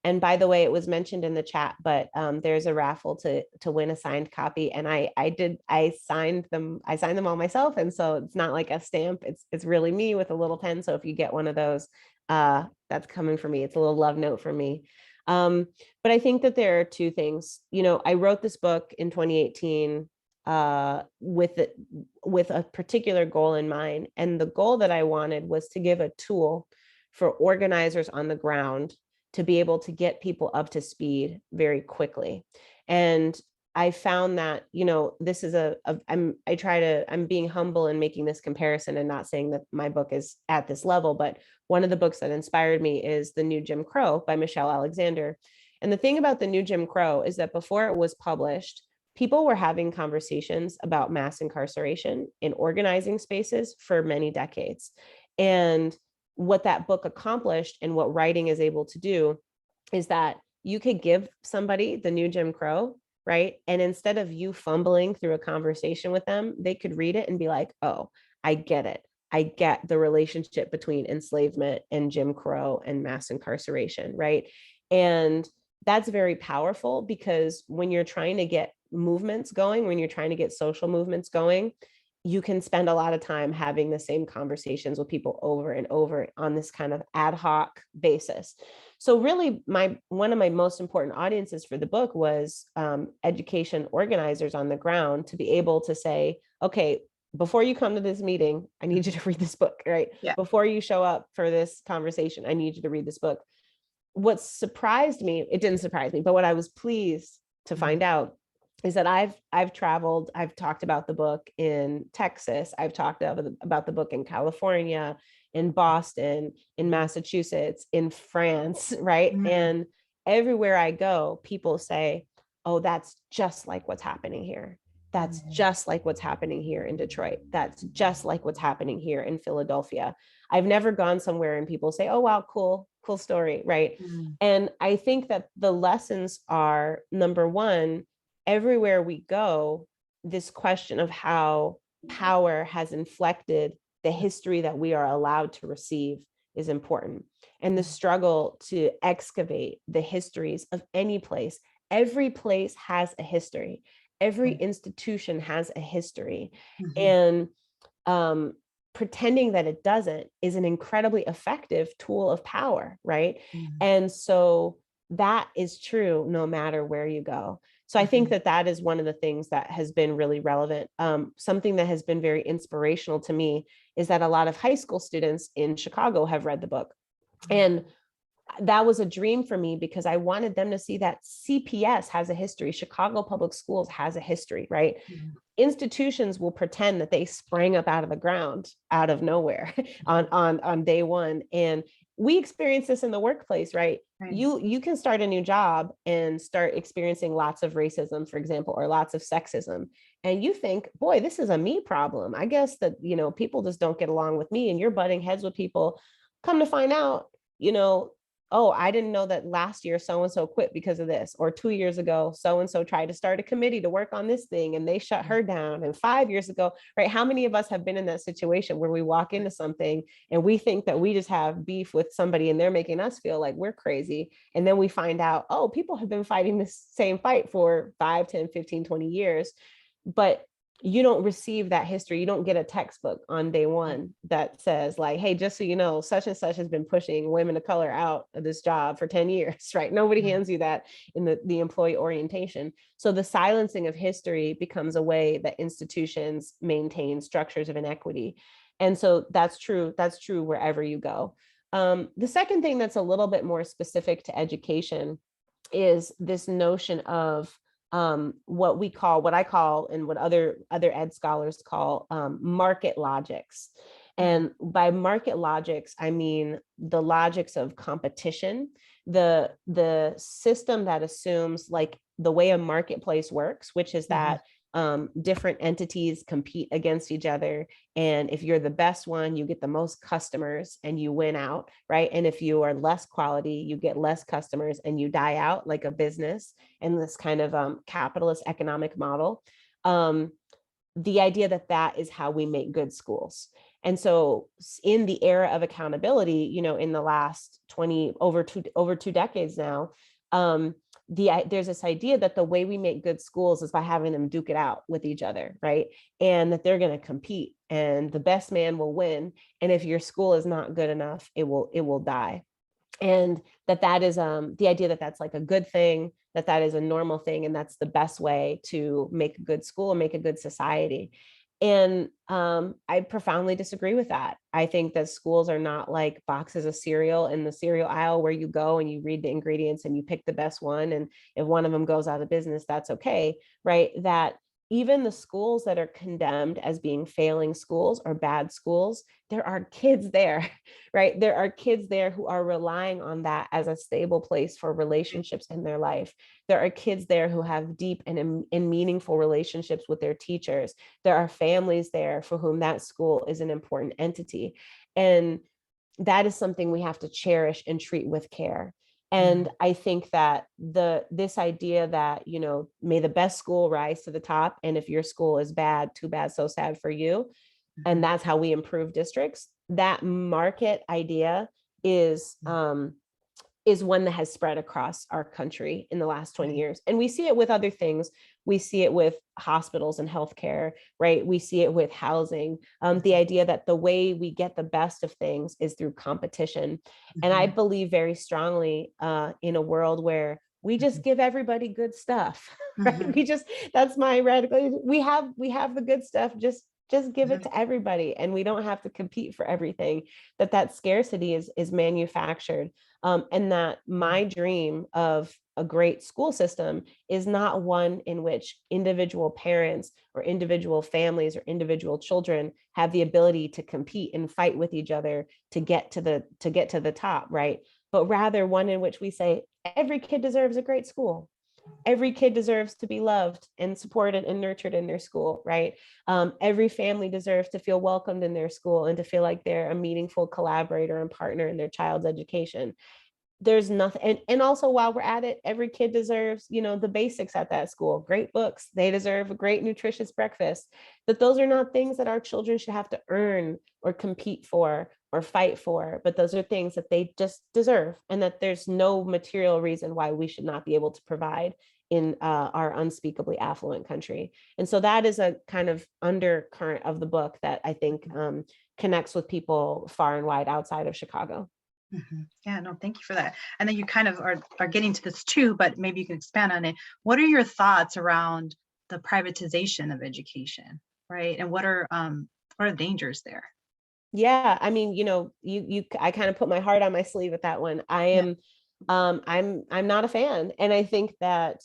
And by the way, it was mentioned in the chat, but there's a raffle to win a signed copy. And I signed them all myself. And so it's not like a stamp, it's really me with a little pen. So if you get one of those, that's coming from me. It's a little love note for me. But I think that there are two things. I wrote this book in 2018 with a particular goal in mind. And the goal that I wanted was to give a tool for organizers on the ground to be able to get people up to speed very quickly. And I found that, this is I'm being humble in making this comparison and not saying that my book is at this level, but one of the books that inspired me is The New Jim Crow by Michelle Alexander. And the thing about The New Jim Crow is that before it was published, people were having conversations about mass incarceration in organizing spaces for many decades. And what that book accomplished and what writing is able to do is that you could give somebody the new Jim Crow, right? And instead of you fumbling through a conversation with them, they could read it and be like, oh, I get it. I get the relationship between enslavement and Jim Crow and mass incarceration, right? And that's very powerful, because when you're trying to get movements going, when you're trying to get social movements going, you can spend a lot of time having the same conversations with people over and over on this kind of ad hoc basis. So really, one of my most important audiences for the book was education organizers on the ground, to be able to say, okay, before you come to this meeting, I need you to read this book, right? Yeah. Before you show up for this conversation, I need you to read this book. What surprised me, it didn't surprise me, but what I was pleased to find out is that I've traveled, I've talked about the book in Texas, I've talked about the book in California, in Boston, in Massachusetts, in France, right? And everywhere I go, people say, oh, that's just like what's happening here. That's just like what's happening here in Detroit. That's just like what's happening here in Philadelphia. I've never gone somewhere and people say, oh, wow, cool story, right? And I think that the lessons are, number one, everywhere we go, this question of how power has inflected the history that we are allowed to receive is important. And the struggle to excavate the histories of any place. Every place has a history. Every institution has a history. And pretending that it doesn't is an incredibly effective tool of power, right? And so that is true no matter where you go. So I think that is one of the things that has been really relevant. Something that has been very inspirational to me is that a lot of high school students in Chicago have read the book. And that was a dream for me, because I wanted them to see that CPS has a history. Chicago Public Schools has a history, right? Institutions will pretend that they sprang up out of the ground, out of nowhere on day one. And we experience this in the workplace, right? You can start a new job and start experiencing lots of racism, for example, or lots of sexism. And you think, boy, this is a me problem. I guess that, people just don't get along with me, and you're butting heads with people. Come to find out, oh, I didn't know that last year so-and-so quit because of this, or 2 years ago, so-and-so tried to start a committee to work on this thing and they shut her down. And 5 years ago, right? How many of us have been in that situation where we walk into something and we think that we just have beef with somebody and they're making us feel like we're crazy. And then we find out, oh, people have been fighting this same fight for 5, 10, 15, 20 years. But you don't receive that history. You don't get a textbook on day one that says like, hey, just so you know, such and such has been pushing women of color out of this job for 10 years, right? Nobody hands you that in the employee orientation. So the silencing of history becomes a way that institutions maintain structures of inequity. And so that's true. That's true wherever you go. The second thing that's a little bit more specific to education is this notion of what I call, and what other ed scholars call, market logics. And by market logics, I mean the logics of competition, the system that assumes like the way a marketplace works, which is that different entities compete against each other. And if you're the best one, you get the most customers and you win out, right? And if you are less quality, you get less customers and you die out like a business in this kind of capitalist economic model. The idea that that is how we make good schools. And so in the era of accountability, you know, in the last over two decades now, there's this idea that the way we make good schools is by having them duke it out with each other, right? And that they're going to compete and the best man will win. And if your school is not good enough, it will die. And that is the idea that that's like a good thing, that is a normal thing, and that's the best way to make a good school and make a good society. And I profoundly disagree with that. I think that schools are not like boxes of cereal in the cereal aisle where you go and you read the ingredients and you pick the best one. And if one of them goes out of business, that's okay, right? That even the schools that are condemned as being failing schools or bad schools, there are kids there, right? There are kids there who are relying on that as a stable place for relationships in their life. There are kids there who have deep and meaningful relationships with their teachers. There are families there for whom that school is an important entity. And that is something we have to cherish and treat with care. And I think that this idea that, you know, may the best school rise to the top, and if your school is bad, too bad, so sad for you. And that's how we improve districts. That market idea is one that has spread across our country in the last 20 years. And we see it with other things. We see it with hospitals and healthcare, right? We see it with housing. The idea that the way we get the best of things is through competition. And I believe very strongly in a world where we just give everybody good stuff, right? That's my radical, we have the good stuff, just give it to everybody, and we don't have to compete for everything. That scarcity is manufactured. And that my dream of a great school system is not one in which individual parents or individual families or individual children have the ability to compete and fight with each other to get to the top, right? But rather one in which we say every kid deserves a great school. Every kid deserves to be loved and supported and nurtured in their school, right? Every family deserves to feel welcomed in their school and to feel like they're a meaningful collaborator and partner in their child's education. There's nothing, and also while we're at it, every kid deserves, you know, the basics at that school, great books. They deserve a great nutritious breakfast. That those are not things that our children should have to earn or compete for or fight for, but those are things that they just deserve, and that there's no material reason why we should not be able to provide in our unspeakably affluent country. And so that is a kind of undercurrent of the book that I think connects with people far and wide outside of Chicago. Yeah, no, thank you for that. And then you kind of are getting to this too, but maybe you can expand on it. What are your thoughts around the privatization of education, right? And what are the dangers there? Yeah, I mean, you know, I kind of put my heart on my sleeve with that one. I am, I'm not a fan, and I think that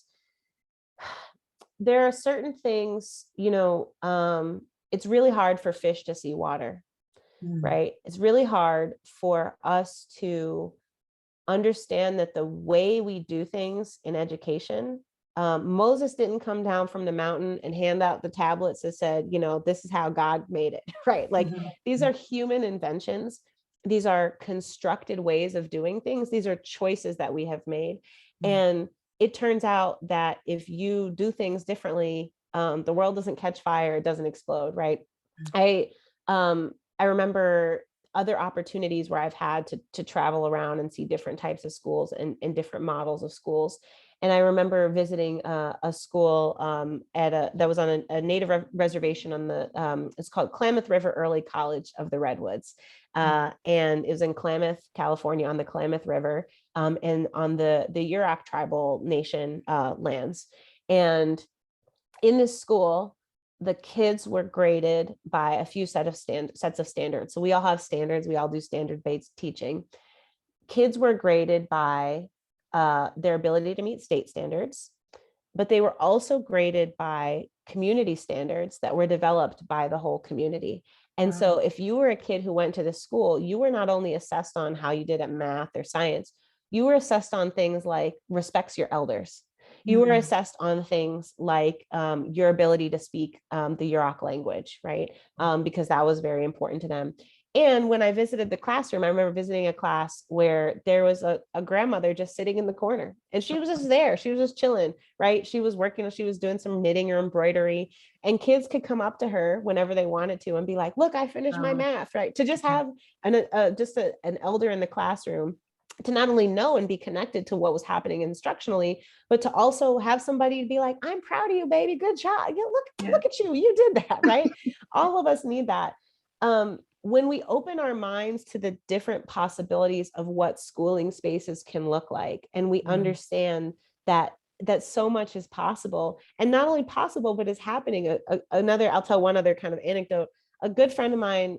there are certain things, you know, it's really hard for fish to see water, right? It's really hard for us to understand that the way we do things in education, Moses didn't come down from the mountain and hand out the tablets that said, you know, this is how God made it, right? Like these are human inventions. these are constructed ways of doing things. These are choices that we have made. And it turns out that if you do things differently, the world doesn't catch fire, it doesn't explode, right? I remember other opportunities where I've had to travel around and see different types of schools and different models of schools. And I remember visiting a school that was on a native reservation on the, it's called Klamath River Early College of the Redwoods. And it was in Klamath, California, on the Klamath River, and on the Yurok tribal nation lands. And in this school, the kids were graded by a few sets of standards. So we all have standards. We all do standard-based teaching. Kids were graded by their ability to meet state standards, but they were also graded by community standards that were developed by the whole community. And so if you were a kid who went to the school, you were not only assessed on how you did at math or science, you were assessed on things like respects your elders. You were assessed on things like your ability to speak the Yurok language, right? Because that was very important to them. And when I visited the classroom, I remember visiting a class where there was a grandmother just sitting in the corner, and she was just there. She was just chilling, right? She was working, she was doing some knitting or embroidery, and kids could come up to her whenever they wanted to and be like, look, I finished my math, right? To just have an elder in the classroom to not only know and be connected to what was happening instructionally, but to also have somebody be like, I'm proud of you, baby. Good job. Look at you. You did that, right? All of us need that. When we open our minds to the different possibilities of what schooling spaces can look like, and we understand that so much is possible, and not only possible, but is happening. I'll tell one other kind of anecdote. A good friend of mine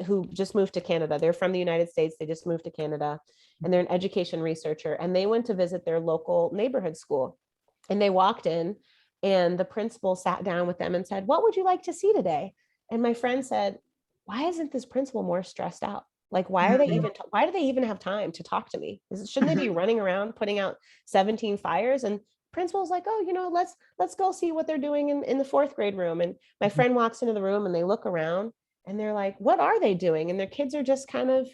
who just moved to Canada, they're from the United States, they just moved to Canada, and they're an education researcher, and they went to visit their local neighborhood school. And they walked in, and the principal sat down with them and said, what would you like to see today? And my friend said, why isn't this principal more stressed out? Like, why do they even have time to talk to me? Shouldn't they be running around putting out 17 fires? And principal's like, oh, let's go see what they're doing in the fourth grade room. And my friend walks into the room and they look around and they're like, what are they doing? And their kids are just kind of,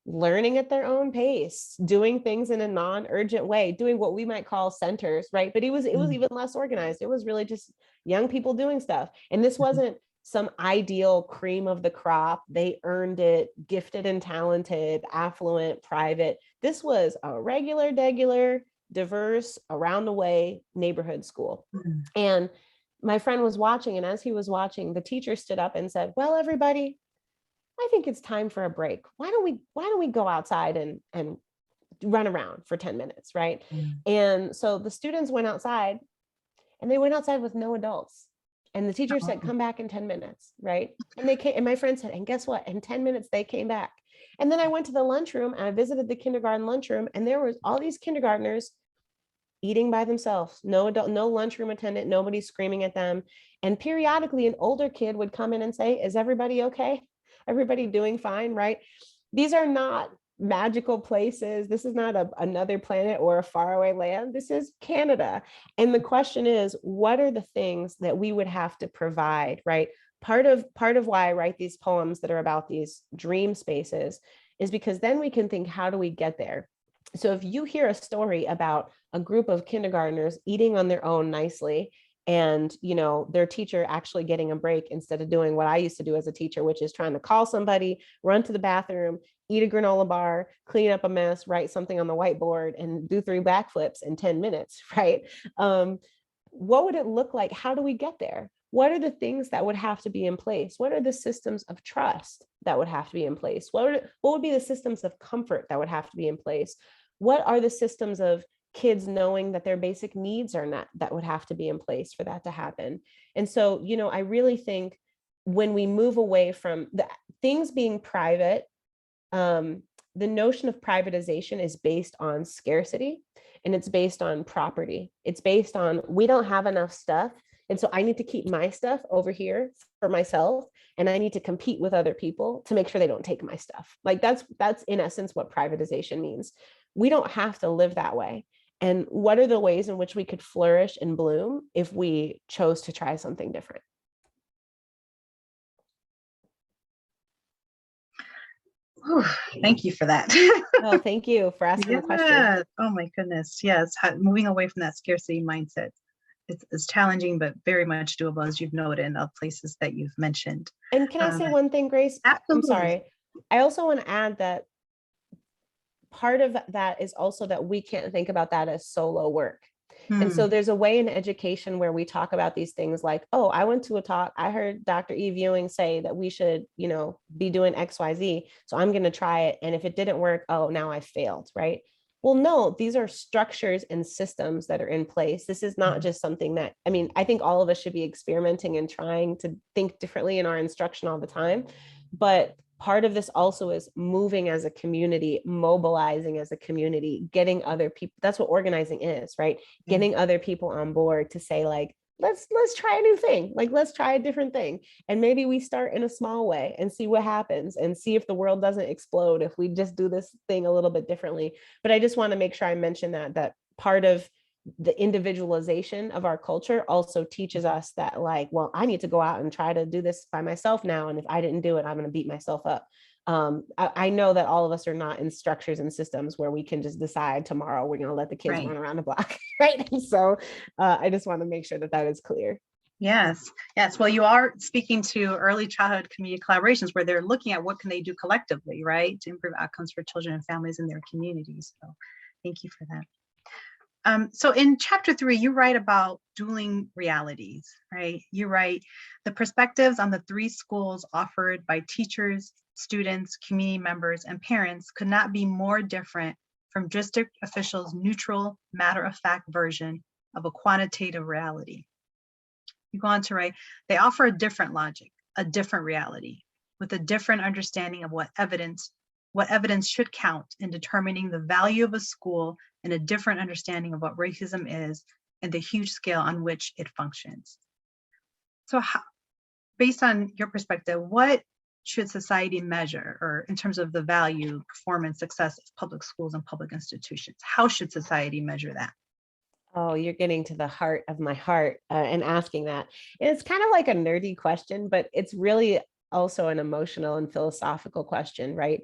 learning at their own pace, doing things in a non-urgent way, doing what we might call centers, right? But it was even less organized. It was really just young people doing stuff. And this wasn't some ideal cream of the crop. They earned it, gifted and talented, affluent, private. This was a regular, diverse, around the way neighborhood school. And my friend was watching, and as he was watching, the teacher stood up and said, well, everybody, I think it's time for a break. Why don't we go outside and run around for 10 minutes, right? And so the students went outside, and they went outside with no adults. And the teacher said, come back in 10 minutes, right? And they came, and my friend said, and guess what? In 10 minutes, they came back. And then I went to the lunchroom and I visited the kindergarten lunchroom, and there was all these kindergartners eating by themselves, no adult, no lunchroom attendant, nobody screaming at them. And periodically an older kid would come in and say, is everybody okay? Everybody doing fine, right? These are not magical places. This is not another planet or a faraway land. This is Canada. And the question is, what are the things that we would have to provide, right? Part of why I write these poems that are about these dream spaces is because then we can think, how do we get there? So if you hear a story about a group of kindergartners eating on their own nicely, and their teacher actually getting a break instead of doing what I used to do as a teacher, which is trying to call somebody, run to the bathroom, eat a granola bar, clean up a mess, write something on the whiteboard, and do 3 backflips in 10 minutes, right? What would it look like? How do we get there? What are the things that would have to be in place? What are the systems of trust that would have to be in place? What would be the systems of comfort that would have to be in place? What are the systems of kids knowing that their basic needs are not, that would have to be in place for that to happen? And so, I really think when we move away from the things being private, the notion of privatization is based on scarcity, and it's based on property. It's based on, we don't have enough stuff, and so I need to keep my stuff over here for myself, and I need to compete with other people to make sure they don't take my stuff. Like that's in essence what privatization means. We don't have to live that way. And what are the ways in which we could flourish and bloom if we chose to try something different? Whew, thank you for that. Oh, thank you for asking the question. Yes. Oh my goodness. Yes. Moving away from that scarcity mindset. It's challenging, but very much doable, as you've noted in the places that you've mentioned. And can I say one thing, Grace? I'm Absolutely. sorry. I also want to add that part of that is also that we can't think about that as solo work. And so there's a way in education where we talk about these things like, oh, I went to a talk. I heard Dr. Eve Ewing say that we should, be doing XYZ. So I'm going to try it. And if it didn't work, oh, now I failed, right? Well, no, these are structures and systems that are in place. This is not just something that, I think all of us should be experimenting and trying to think differently in our instruction all the time. But part of this also is moving as a community, mobilizing as a community, getting other people. That's what organizing is, right? Getting other people on board to say, like, let's try a new thing. Like, let's try a different thing. And maybe we start in a small way and see what happens and see if the world doesn't explode if we just do this thing a little bit differently. But I just want to make sure I mention that part of the individualization of our culture also teaches us that, like, well, I need to go out and try to do this by myself now. And if I didn't do it, I'm going to beat myself up. I know that all of us are not in structures and systems where we can just decide tomorrow we're going to let the kids run around the block, right? And so I just want to make sure that is clear. Yes. Well, you are speaking to early childhood community collaborations where they're looking at what can they do collectively, right, to improve outcomes for children and families in their communities. So thank you for that. So in chapter 3, you write about dueling realities, right? You write the perspectives on the 3 schools offered by teachers, students, community members, and parents could not be more different from district officials' neutral, matter-of-fact version of a quantitative reality. You go on to write, they offer a different logic, a different reality, with a different understanding of what evidence should count in determining the value of a school, and a different understanding of what racism is and the huge scale on which it functions. So based on your perspective, what should society measure, or in terms of the value, performance, success of public schools and public institutions? How should society measure that? Oh, you're getting to the heart of my heart and asking that. And it's kind of like a nerdy question, but it's really also an emotional and philosophical question, right?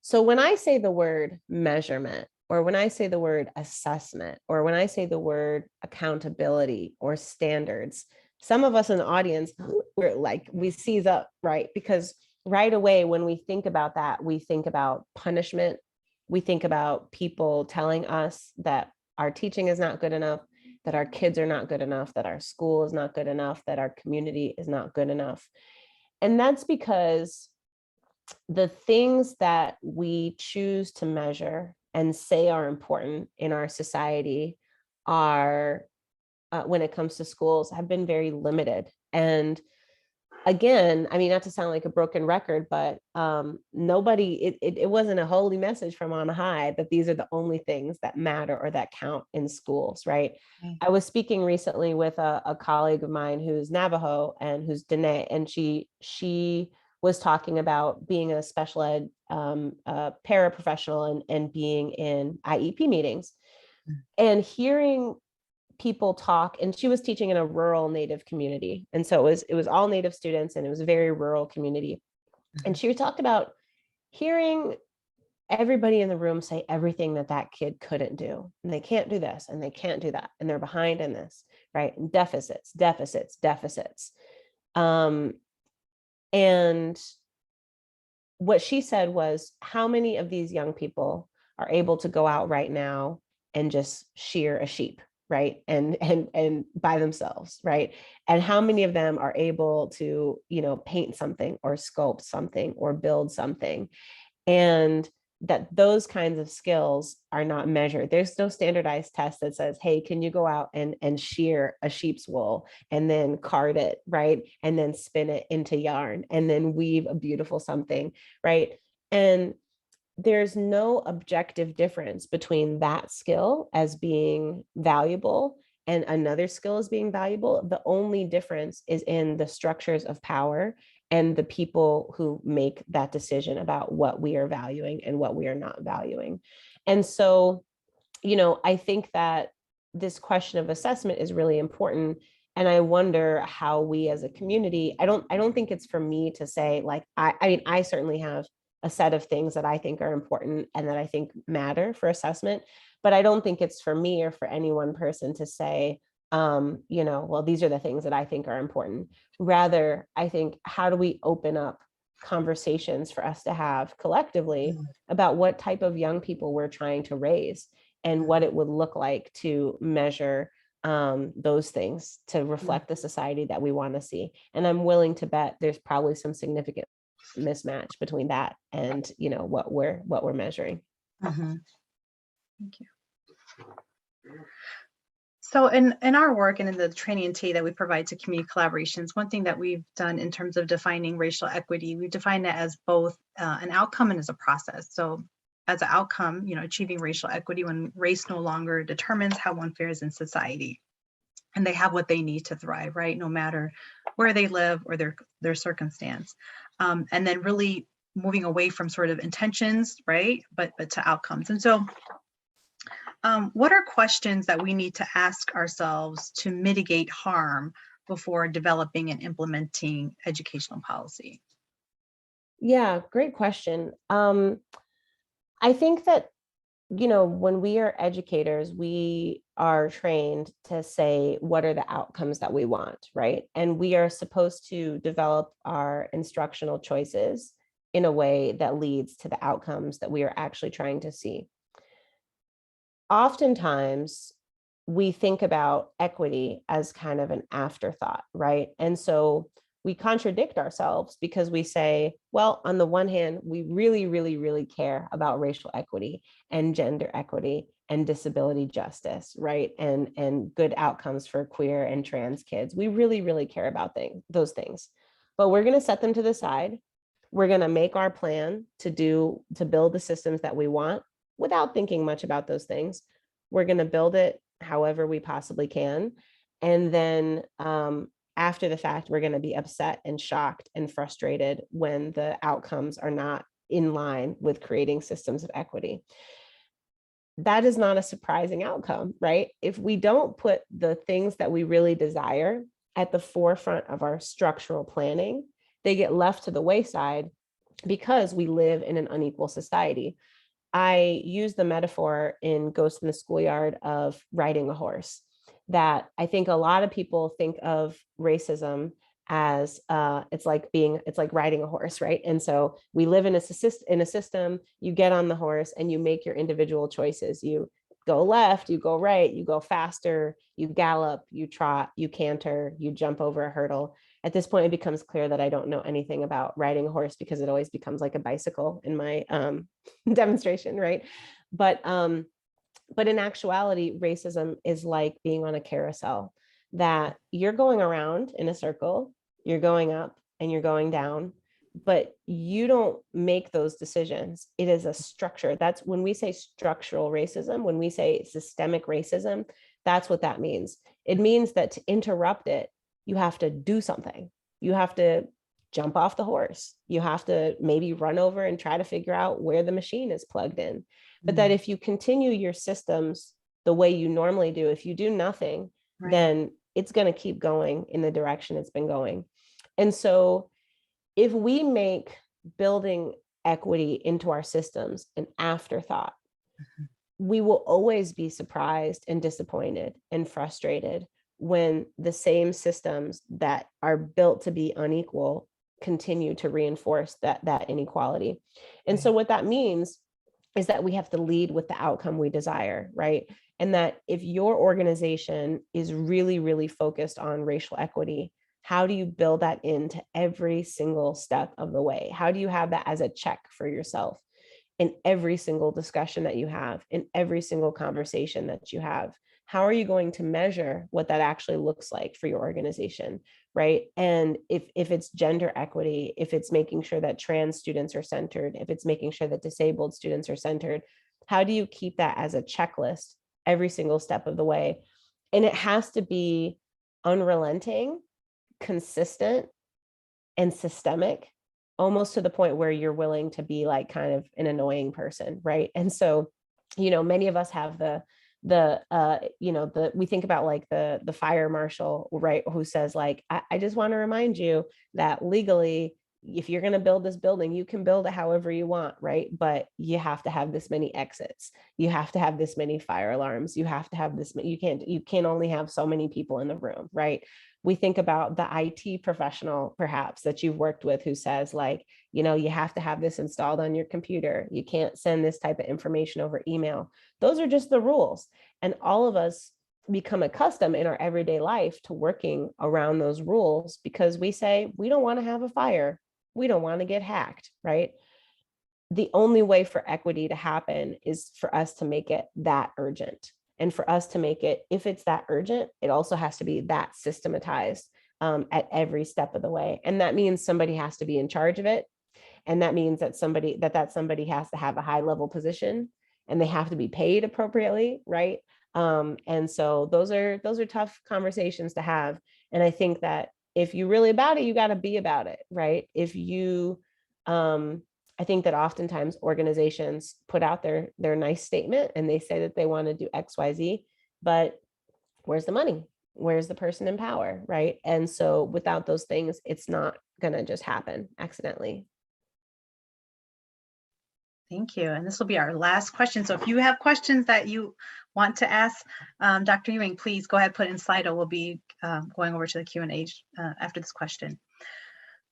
So when I say the word measurement, or when I say the word assessment, or when I say the word accountability or standards, some of us in the audience, we're like, we seize up, right? Because right away, when we think about that, we think about punishment. We think about people telling us that our teaching is not good enough, that our kids are not good enough, that our school is not good enough, that our community is not good enough. And that's because the things that we choose to measure and say are important in our society are, when it comes to schools, have been very limited. And again, not to sound like a broken record, but it wasn't a holy message from on high that these are the only things that matter or that count in schools, right? I was speaking recently with a colleague of mine who's Navajo and who's Dene, and she was talking about being a special ed paraprofessional and being in IEP meetings and hearing people talk. And she was teaching in a rural Native community, and so it was all Native students, and it was a very rural community. And she talked about hearing everybody in the room say everything that kid couldn't do, and they can't do this and they can't do that, and they're behind in this, right? And deficits. And what she said was, how many of these young people are able to go out right now and just shear a sheep, right? And by themselves, right? And how many of them are able to, paint something or sculpt something or build something? And that those kinds of skills are not measured. There's no standardized test that says, hey, can you go out and shear a sheep's wool and then card it, right? And then spin it into yarn and then weave a beautiful something, right? And there's no objective difference between that skill as being valuable and another skill as being valuable. The only difference is in the structures of power and the people who make that decision about what we are valuing and what we are not valuing. And so, I think that this question of assessment is really important. And I wonder how we as a community, I don't think it's for me to say, like, I certainly have a set of things that I think are important and that I think matter for assessment. But I don't think it's for me or for any one person to say, well, these are the things that I think are important. Rather, I think, how do we open up conversations for us to have collectively about what type of young people we're trying to raise and what it would look like to measure those things to reflect the society that we want to see. And I'm willing to bet there's probably some significant mismatch between that and what we're measuring. Thank you. So in our work and in the training and tea that we provide to community collaborations, one thing that we've done in terms of defining racial equity, we define it as both an outcome and as a process. So as an outcome, achieving racial equity when race no longer determines how one fares in society. And they have what they need to thrive, right? No matter where they live or their circumstance. And then really moving away from sort of intentions, right? But to outcomes. And so what are questions that we need to ask ourselves to mitigate harm before developing and implementing educational policy? Yeah, great question. I think that, when we are educators, we are trained to say, what are the outcomes that we want, right? And we are supposed to develop our instructional choices in a way that leads to the outcomes that we are actually trying to see. Oftentimes, we think about equity as kind of an afterthought, right? And so we contradict ourselves because we say, well, on the one hand, we really, really, really care about racial equity and gender equity and disability justice, right? And good outcomes for queer and trans kids. We really, really care about those things. But we're going to set them to the side. We're going to make our plan to build the systems that we want without thinking much about those things. We're going to build it however we possibly can. And then after the fact, we're going to be upset and shocked and frustrated when the outcomes are not in line with creating systems of equity. That is not a surprising outcome, right? If we don't put the things that we really desire at the forefront of our structural planning, they get left to the wayside because we live in an unequal society. I use the metaphor in Ghost in the Schoolyard of riding a horse, that I think a lot of people think of racism as it's like riding a horse, right? And so we live in a system, you get on the horse and you make your individual choices. You go left, you go right, you go faster, you gallop, you trot, you canter, you jump over a hurdle. At this point, it becomes clear that I don't know anything about riding a horse because it always becomes like a bicycle in my demonstration, right? But in actuality, racism is like being on a carousel, that you're going around in a circle, you're going up and you're going down, but you don't make those decisions. It is a structure. That's when we say structural racism, when we say systemic racism, that's what that means. It means that to interrupt it, you have to do something. You have to jump off the horse. You have to maybe run over and try to figure out where the machine is plugged in. But that if you continue your systems the way you normally do, if you do nothing, right, then it's going to keep going in the direction it's been going. And so if we make building equity into our systems an afterthought, we will always be surprised and disappointed and frustrated when the same systems that are built to be unequal continue to reinforce that inequality. And so what that means is that we have to lead with the outcome we desire, right? And that if your organization is really, really focused on racial equity, how do you build that into every single step of the way? How do you have that as a check for yourself in every single discussion that you have, in every single conversation that you have? How are you going to measure what that actually looks like for your organization, right? And if it's gender equity, if it's making sure that trans students are centered, if it's making sure that disabled students are centered, how do you keep that as a checklist every single step of the way? And it has to be unrelenting, consistent, and systemic, almost to the point where you're willing to be like kind of an annoying person, right? And so, many of us have we think about like the fire marshal, right, who says like, I just want to remind you that legally if you're going to build this building, you can build it however you want, right? But you have to have this many exits. You have to have this many fire alarms. You have to have this, you can't only have so many people in the room, right? We think about the IT professional, perhaps, that you've worked with who says like, you know, you have to have this installed on your computer. You can't send this type of information over email. Those are just the rules. And all of us become accustomed in our everyday life to working around those rules because we say, we don't want to have a fire. We don't want to get hacked, right? The only way for equity to happen is for us to make it that urgent. And for us to make it, if it's that urgent, it also has to be that systematized at every step of the way. And that means somebody has to be in charge of it. And that means that somebody has to have a high level position and they have to be paid appropriately, right? And so those are tough conversations to have. And I think that if you're really about it, you got to be about it, right? If you, I think that oftentimes organizations put out their nice statement and they say that they want to do X, Y, Z, but where's the money? Where's the person in power, right? And so without those things, it's not going to just happen accidentally. Thank you. And this will be our last question. So if you have questions that you want to ask Dr. Ewing, please go ahead, put in Slido. We'll be going over to the Q&A after this question.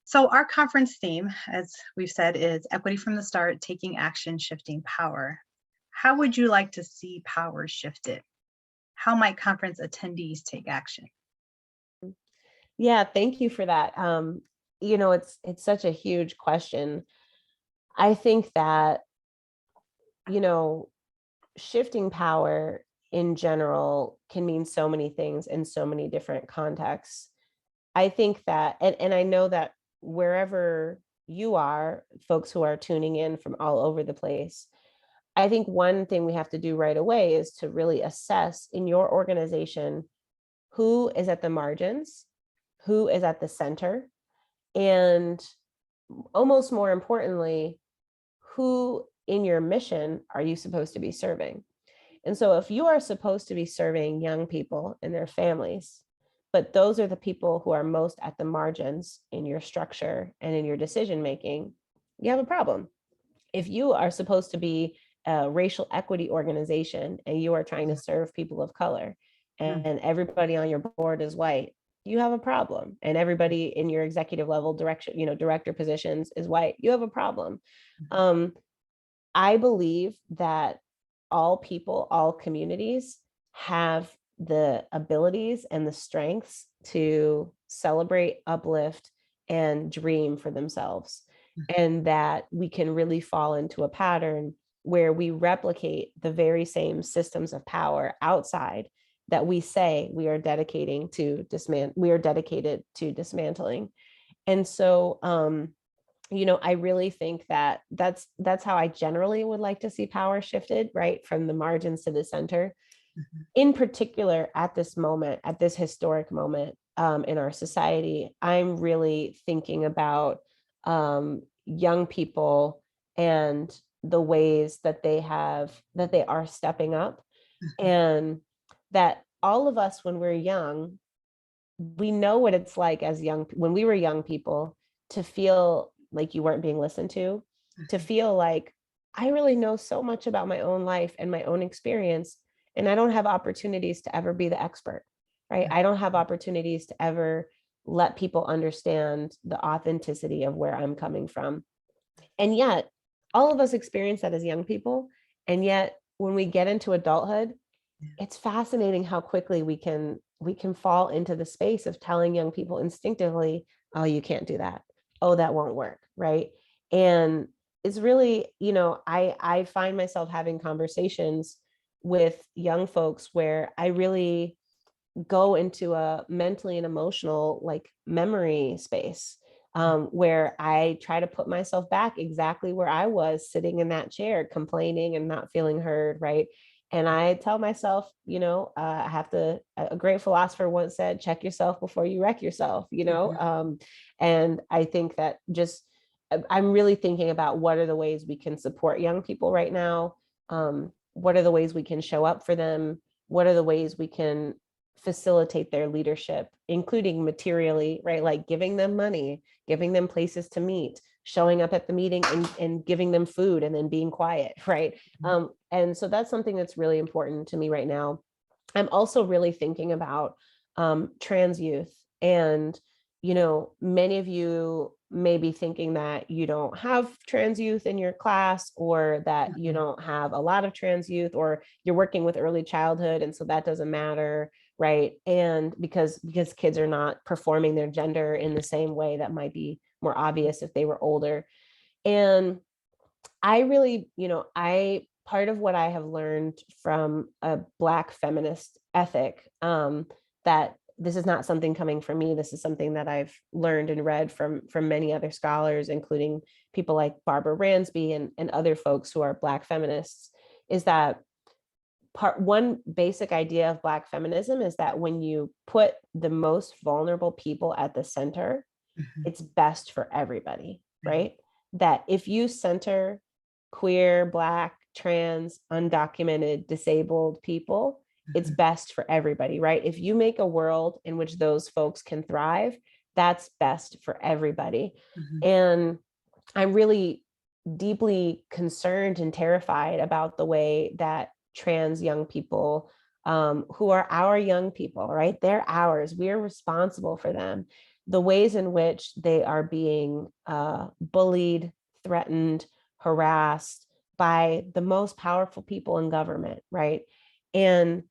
So our conference theme, as we've said, is equity from the start, taking action, shifting power. How would you like to see power shifted? How might conference attendees take action? Yeah, thank you for that. You know, it's such a huge question. I think that, you know, shifting power in general can mean so many things in so many different contexts. I think that, and I know that wherever you are, folks who are tuning in from all over the place, I think one thing we have to do right away is to really assess in your organization who is at the margins, who is at the center, and almost more importantly, who in your mission are you supposed to be serving? And so if you are supposed to be serving young people and their families, but those are the people who are most at the margins in your structure and in your decision making, you have a problem. If you are supposed to be a racial equity organization and you are trying to serve people of color and everybody on your board is white, you have a problem. And everybody in your executive level director positions is white, you have a problem. I believe that all people, all communities have the abilities and the strengths to celebrate, uplift, and dream for themselves. And that we can really fall into a pattern where we replicate the very same systems of power outside that we say we are dedicated to dismantling. And so, you know, I really think that that's how I generally would like to see power shifted, right? From the margins to the center. In particular, at this moment, at this historic moment in our society, I'm really thinking about young people and the ways that they are stepping up, and that all of us, when we're young, we know what it's like when we were young people, to feel like you weren't being listened to feel like I really know so much about my own life and my own experience, and I don't have opportunities to ever be the expert, right? I don't have opportunities to ever let people understand the authenticity of where I'm coming from. And yet, all of us experience that as young people. And yet, when we get into adulthood, it's fascinating how quickly we can fall into the space of telling young people instinctively, oh, you can't do that. Oh, that won't work, right? And it's really, you know, I find myself having conversations with young folks where I really go into a mentally and emotional like memory space, where I try to put myself back exactly where I was sitting in that chair, complaining and not feeling heard, right? And I tell myself, you know, a great philosopher once said, check yourself before you wreck yourself, you know? And I think that I'm really thinking about what are the ways we can support young people right now? What are the ways we can show up for them? What are the ways we can facilitate their leadership, including materially, right? Like giving them money, giving them places to meet, showing up at the meeting and giving them food and then being quiet, right? And so that's something that's really important to me right now. I'm also really thinking about trans youth. And, many of you may be thinking that you don't have trans youth in your class, or that you don't have a lot of trans youth, or you're working with early childhood, and so that doesn't matter, right? And because kids are not performing their gender in the same way that might be more obvious if they were older. And I really, part of what I have learned from a Black feminist ethic, that this is not something coming from me. This is something that I've learned and read from many other scholars, including people like Barbara Ransby and other folks who are Black feminists, is that one basic idea of Black feminism is that when you put the most vulnerable people at the center, it's best for everybody, right? That if you center queer, Black, trans, undocumented, disabled people, it's best for everybody, right? If you make a world in which those folks can thrive, that's best for everybody. And I'm really deeply concerned and terrified about the way that trans young people, who are our young people, right? They're ours. We're responsible for them. The ways in which they are being bullied, threatened, harassed by the most powerful people in government, right? And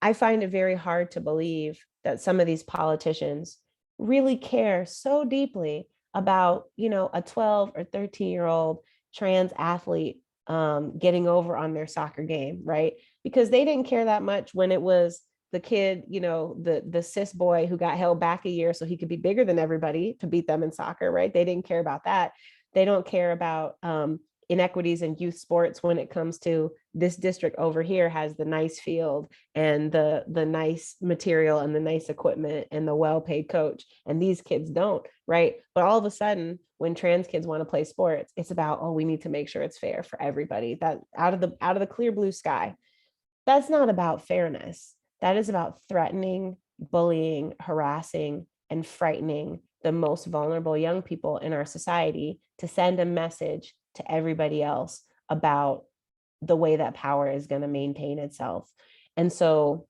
I find it very hard to believe that some of these politicians really care so deeply about, a 12 or 13-year-old trans athlete getting over on their soccer game, right? Because they didn't care that much when it was the kid, the cis boy who got held back a year so he could be bigger than everybody to beat them in soccer, right? They didn't care about that. They don't care about inequities in youth sports when it comes to this district over here has the nice field and the nice material and the nice equipment and the well-paid coach, and these kids don't, right? But all of a sudden, when trans kids want to play sports, it's about, oh, we need to make sure it's fair for everybody. That out of the clear blue sky. That's not about fairness. That is about threatening, bullying, harassing, and frightening the most vulnerable young people in our society to send a message to everybody else about the way that power is going to maintain itself. And so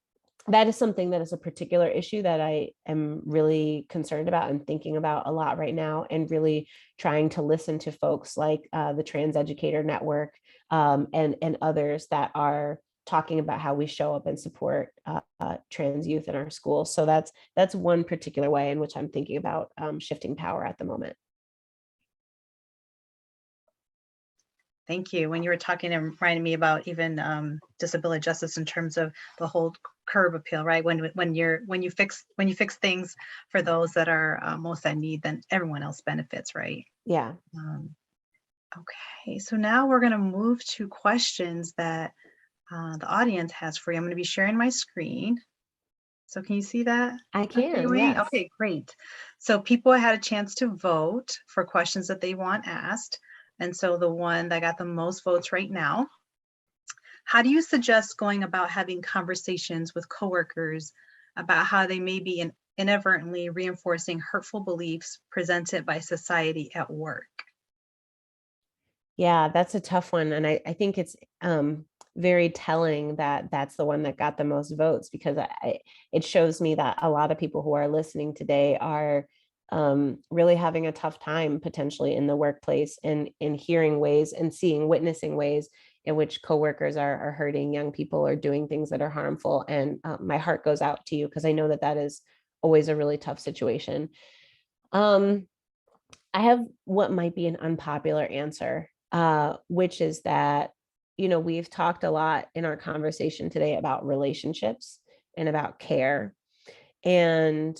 that is something that is a particular issue that I am really concerned about and thinking about a lot right now, and really trying to listen to folks like the Trans Educator Network and others that are talking about how we show up and support trans youth in our schools. So that's one particular way in which I'm thinking about shifting power at the moment. Thank you. When you were talking, it reminded me about even disability justice in terms of the whole curb appeal, right? When you fix things for those that are most at need, then everyone else benefits, right? Yeah. Okay, so now we're going to move to questions that the audience has for you. I'm going to be sharing my screen. So can you see that? I can, Okay, yes. Okay, great. So people had a chance to vote for questions that they want asked. And so the one that got the most votes right now: how do you suggest going about having conversations with coworkers about how they may be inadvertently reinforcing hurtful beliefs presented by society at work? Yeah, that's a tough one. And I think it's very telling that that's the one that got the most votes, because it shows me that a lot of people who are listening today are really having a tough time potentially in the workplace, and in hearing ways and witnessing ways in which coworkers are hurting young people or doing things that are harmful. And my heart goes out to you, because I know that is always a really tough situation. I have what might be an unpopular answer, which is that, we've talked a lot in our conversation today about relationships and about care. And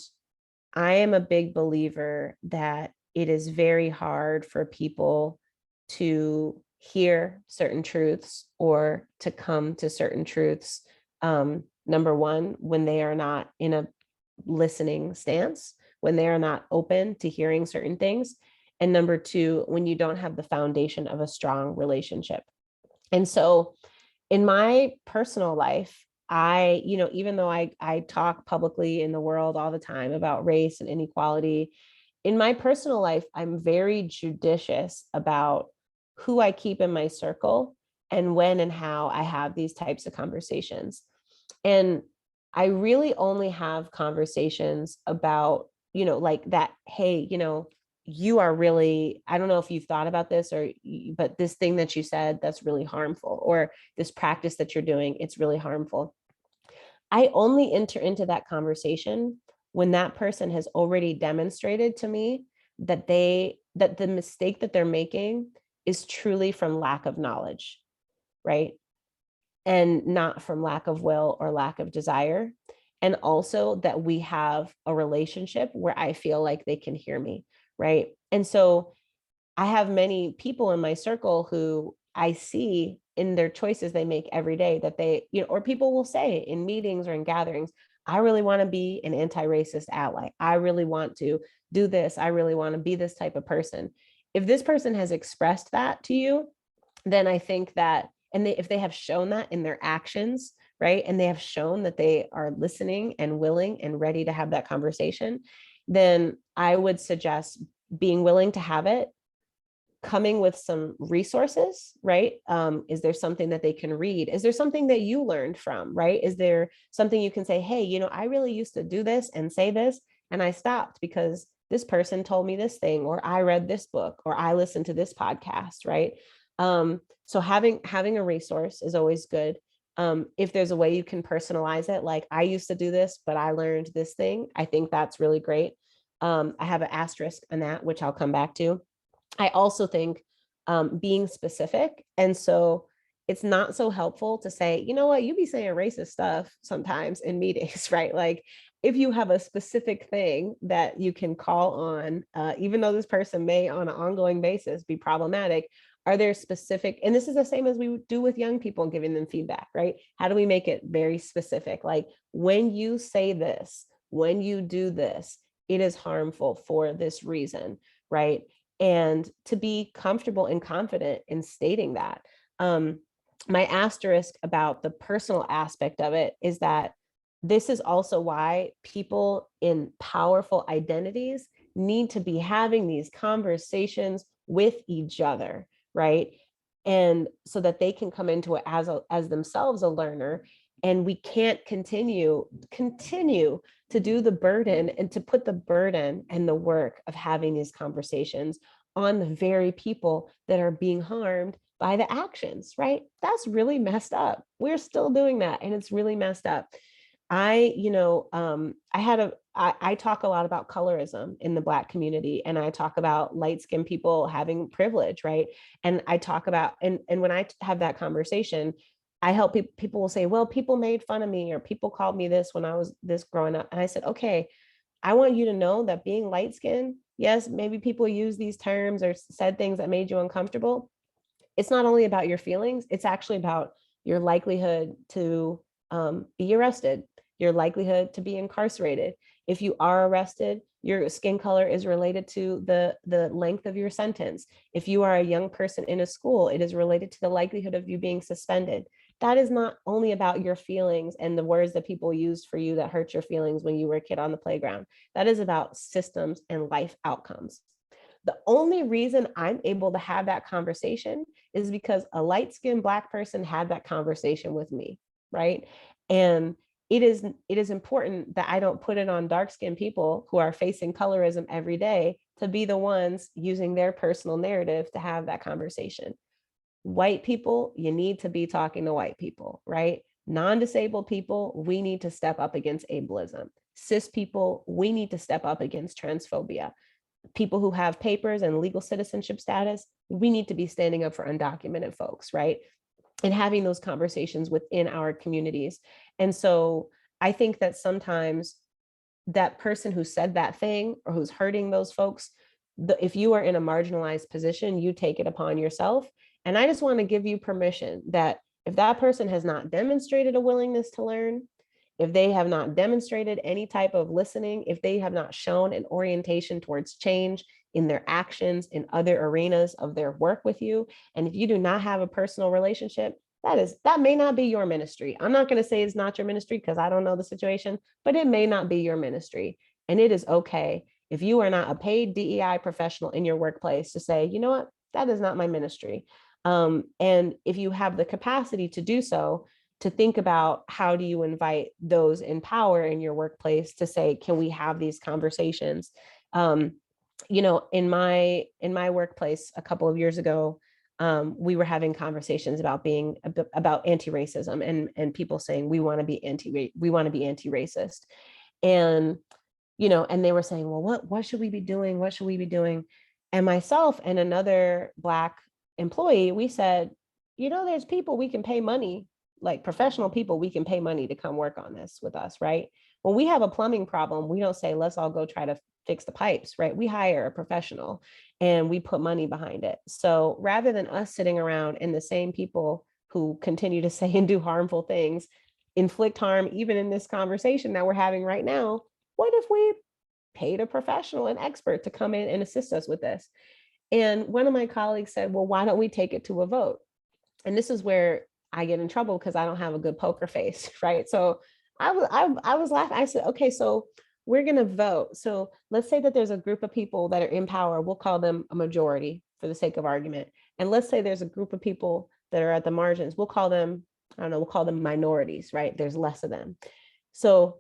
I am a big believer that it is very hard for people to hear certain truths or to come to certain truths. Number one, when they are not in a listening stance, when they are not open to hearing certain things. And number two, when you don't have the foundation of a strong relationship. And so in my personal life, even though I talk publicly in the world all the time about race and inequality, in my personal life, I'm very judicious about who I keep in my circle and when and how I have these types of conversations. And I really only have conversations about, like that, hey, you are really, I don't know if you've thought about this but this thing that you said, that's really harmful, or this practice that you're doing, it's really harmful. I only enter into that conversation when that person has already demonstrated to me that the mistake that they're making is truly from lack of knowledge, right? And not from lack of will or lack of desire. And also that we have a relationship where I feel like they can hear me, right? And so I have many people in my circle who I see in their choices they make every day that they, or people will say in meetings or in gatherings, I really want to be an anti-racist ally. I really want to do this. I really want to be this type of person. If this person has expressed that to you, then I think that, and if they have shown that in their actions, right, and they have shown that they are listening and willing and ready to have that conversation, then I would suggest being willing to have it, coming with some resources, right? Is there something that they can read? Is there something that you learned from, right? Is there something you can say, hey, I really used to do this and say this, and I stopped because this person told me this thing, or I read this book, or I listened to this podcast, right? So having a resource is always good. If there's a way you can personalize it, like I used to do this, but I learned this thing, I think that's really great. I have an asterisk on that, which I'll come back to. I also think being specific. And so it's not so helpful to say, you know what, you be saying racist stuff sometimes in meetings, right? Like if you have a specific thing that you can call on, even though this person may on an ongoing basis be problematic, are there specific, and this is the same as we do with young people, giving them feedback, right? How do we make it very specific? Like when you say this, when you do this, it is harmful for this reason, right? And to be comfortable and confident in stating that. My asterisk about the personal aspect of it is that this is also why people in powerful identities need to be having these conversations with each other, right? And so that they can come into it as themselves a learner. And we can't continue to do the burden and to put the burden and the work of having these conversations on the very people that are being harmed by the actions, right? That's really messed up. We're still doing that, and it's really messed up. I talk a lot about colorism in the Black community, and I talk about light-skinned people having privilege, right? And I talk about, and when I have that conversation, I help people will say, well, people made fun of me, or people called me this when I was this growing up. And I said, okay, I want you to know that being light-skinned, yes, maybe people use these terms or said things that made you uncomfortable. It's not only about your feelings, it's actually about your likelihood to be arrested, your likelihood to be incarcerated. If you are arrested, your skin color is related to the length of your sentence. If you are a young person in a school, it is related to the likelihood of you being suspended. That is not only about your feelings and the words that people used for you that hurt your feelings when you were a kid on the playground. That is about systems and life outcomes. The only reason I'm able to have that conversation is because a light-skinned Black person had that conversation with me, right? And it is important that I don't put it on dark-skinned people who are facing colorism every day to be the ones using their personal narrative to have that conversation. White people, you need to be talking to white people, right? Non-disabled people, we need to step up against ableism. Cis people, we need to step up against transphobia. People who have papers and legal citizenship status, we need to be standing up for undocumented folks, right? And having those conversations within our communities. And so I think that sometimes that person who said that thing or who's hurting those folks, if you are in a marginalized position, you take it upon yourself. And I just want to give you permission that if that person has not demonstrated a willingness to learn, if they have not demonstrated any type of listening, if they have not shown an orientation towards change in their actions in other arenas of their work with you, and if you do not have a personal relationship, that may not be your ministry. I'm not going to say it's not your ministry because I don't know the situation, but it may not be your ministry. And it is okay if you are not a paid DEI professional in your workplace to say, you know what, that is not my ministry. And if you have the capacity to do so, to think about how do you invite those in power in your workplace to say, can we have these conversations? In my workplace a couple of years ago, we were having conversations about anti-racism and people saying we want to be anti-racist. And and they were saying, well, what should we be doing? What should we be doing? And myself and another Black employee, we said, there's people we can pay money, like professional people, we can pay money to come work on this with us, right? When we have a plumbing problem, we don't say, let's all go try to fix the pipes, right? We hire a professional and we put money behind it. So rather than us sitting around and the same people who continue to say and do harmful things inflict harm, even in this conversation that we're having right now, what if we paid a professional, an expert to come in and assist us with this? And one of my colleagues said, well, why don't we take it to a vote? And this is where I get in trouble because I don't have a good poker face, right? So I was laughing. I said, okay, so we're going to vote. So let's say that there's a group of people that are in power. We'll call them a majority for the sake of argument. And let's say there's a group of people that are at the margins. We'll call them, I don't know, we'll call them minorities, right? There's less of them. So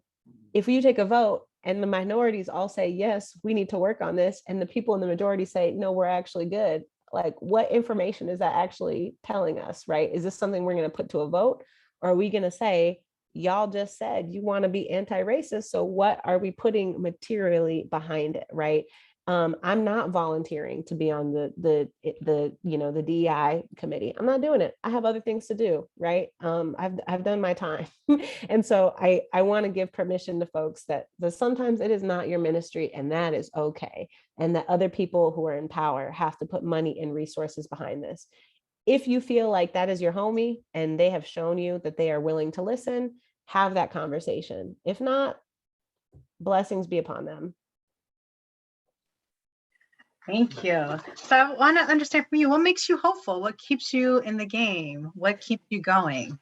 if you take a vote and the minorities all say, yes, we need to work on this, and the people in the majority say, no, we're actually good, like what information is that actually telling us, right? Is this something we're going to put to a vote? Or are we going to say, y'all just said you want to be anti-racist, so what are we putting materially behind it, right? I'm not volunteering to be on the DEI committee. I'm not doing it. I have other things to do, right? I've done my time. And so I want to give permission to folks that sometimes it is not your ministry, and that is okay. And that other people who are in power have to put money and resources behind this. If you feel like that is your homie and they have shown you that they are willing to listen, have that conversation. If not, blessings be upon them. Thank you. So I want to understand from you, what makes you hopeful? What keeps you in the game? What keeps you going?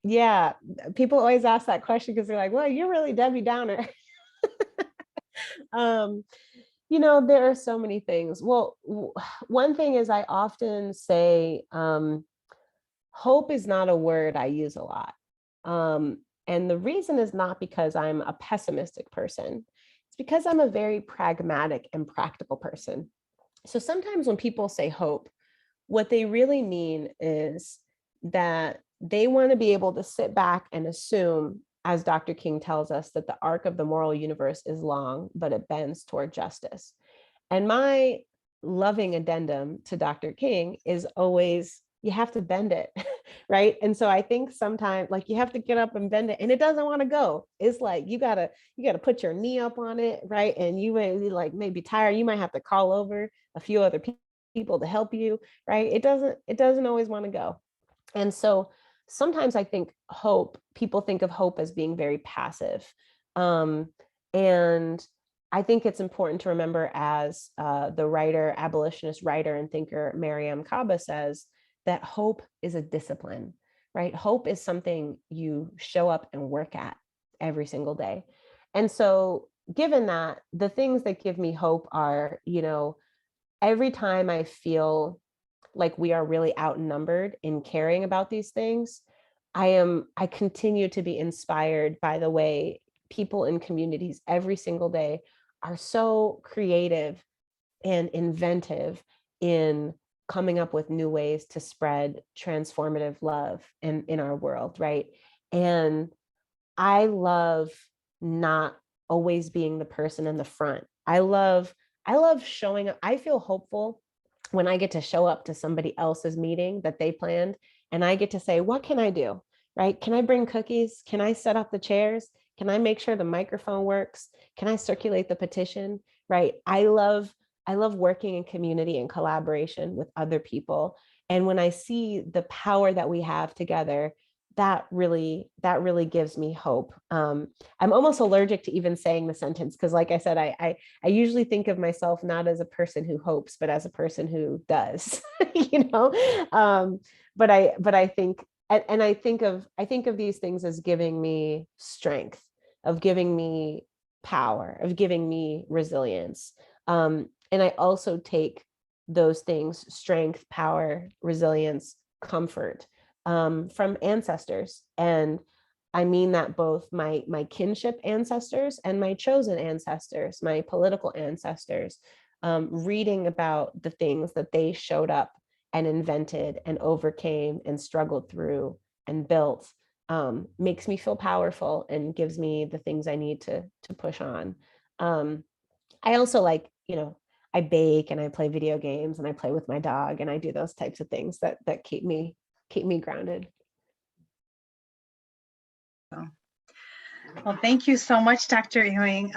Yeah, people always ask that question because they're like, well, you're really Debbie Downer. There are so many things. Well, one thing is I often say, hope is not a word I use a lot. And the reason is not because I'm a pessimistic person. It's because I'm a very pragmatic and practical person. So sometimes when people say hope, what they really mean is that they want to be able to sit back and assume, as Dr. King tells us, that the arc of the moral universe is long, but it bends toward justice. And my loving addendum to Dr. King is always, you have to bend it, right? And so I think sometimes, like, you have to get up and bend it, and it doesn't want to go. It's like you gotta put your knee up on it, right? And you may be tired. You might have to call over a few other people to help you, right? It doesn't always want to go. And so sometimes I think people think of hope as being very passive. And I think it's important to remember, as the abolitionist writer and thinker, Mariame Kaba says, that hope is a discipline, right? Hope is something you show up and work at every single day. And so given that, the things that give me hope are, every time I feel like we are really outnumbered in caring about these things, I continue to be inspired by the way people in communities every single day are so creative and inventive in coming up with new ways to spread transformative love in our world, right? And I love not always being the person in the front. I love showing up. I feel hopeful when I get to show up to somebody else's meeting that they planned, and I get to say, what can I do, right? Can I bring cookies? Can I set up the chairs? Can I make sure the microphone works? Can I circulate the petition, right? I love working in community and collaboration with other people. And when I see the power that we have together, that really gives me hope. I'm almost allergic to even saying the sentence, because like I said, I usually think of myself not as a person who hopes, but as a person who does, but I think and I think of these things as giving me strength, of giving me power, of giving me resilience. And I also take those things, strength, power, resilience, comfort, from ancestors. And I mean that both my kinship ancestors and my chosen ancestors, my political ancestors, reading about the things that they showed up and invented and overcame and struggled through and built, makes me feel powerful and gives me the things I need to push on. I also like, I bake and I play video games and I play with my dog and I do those types of things that keep me grounded. Well, thank you so much, Dr. Ewing.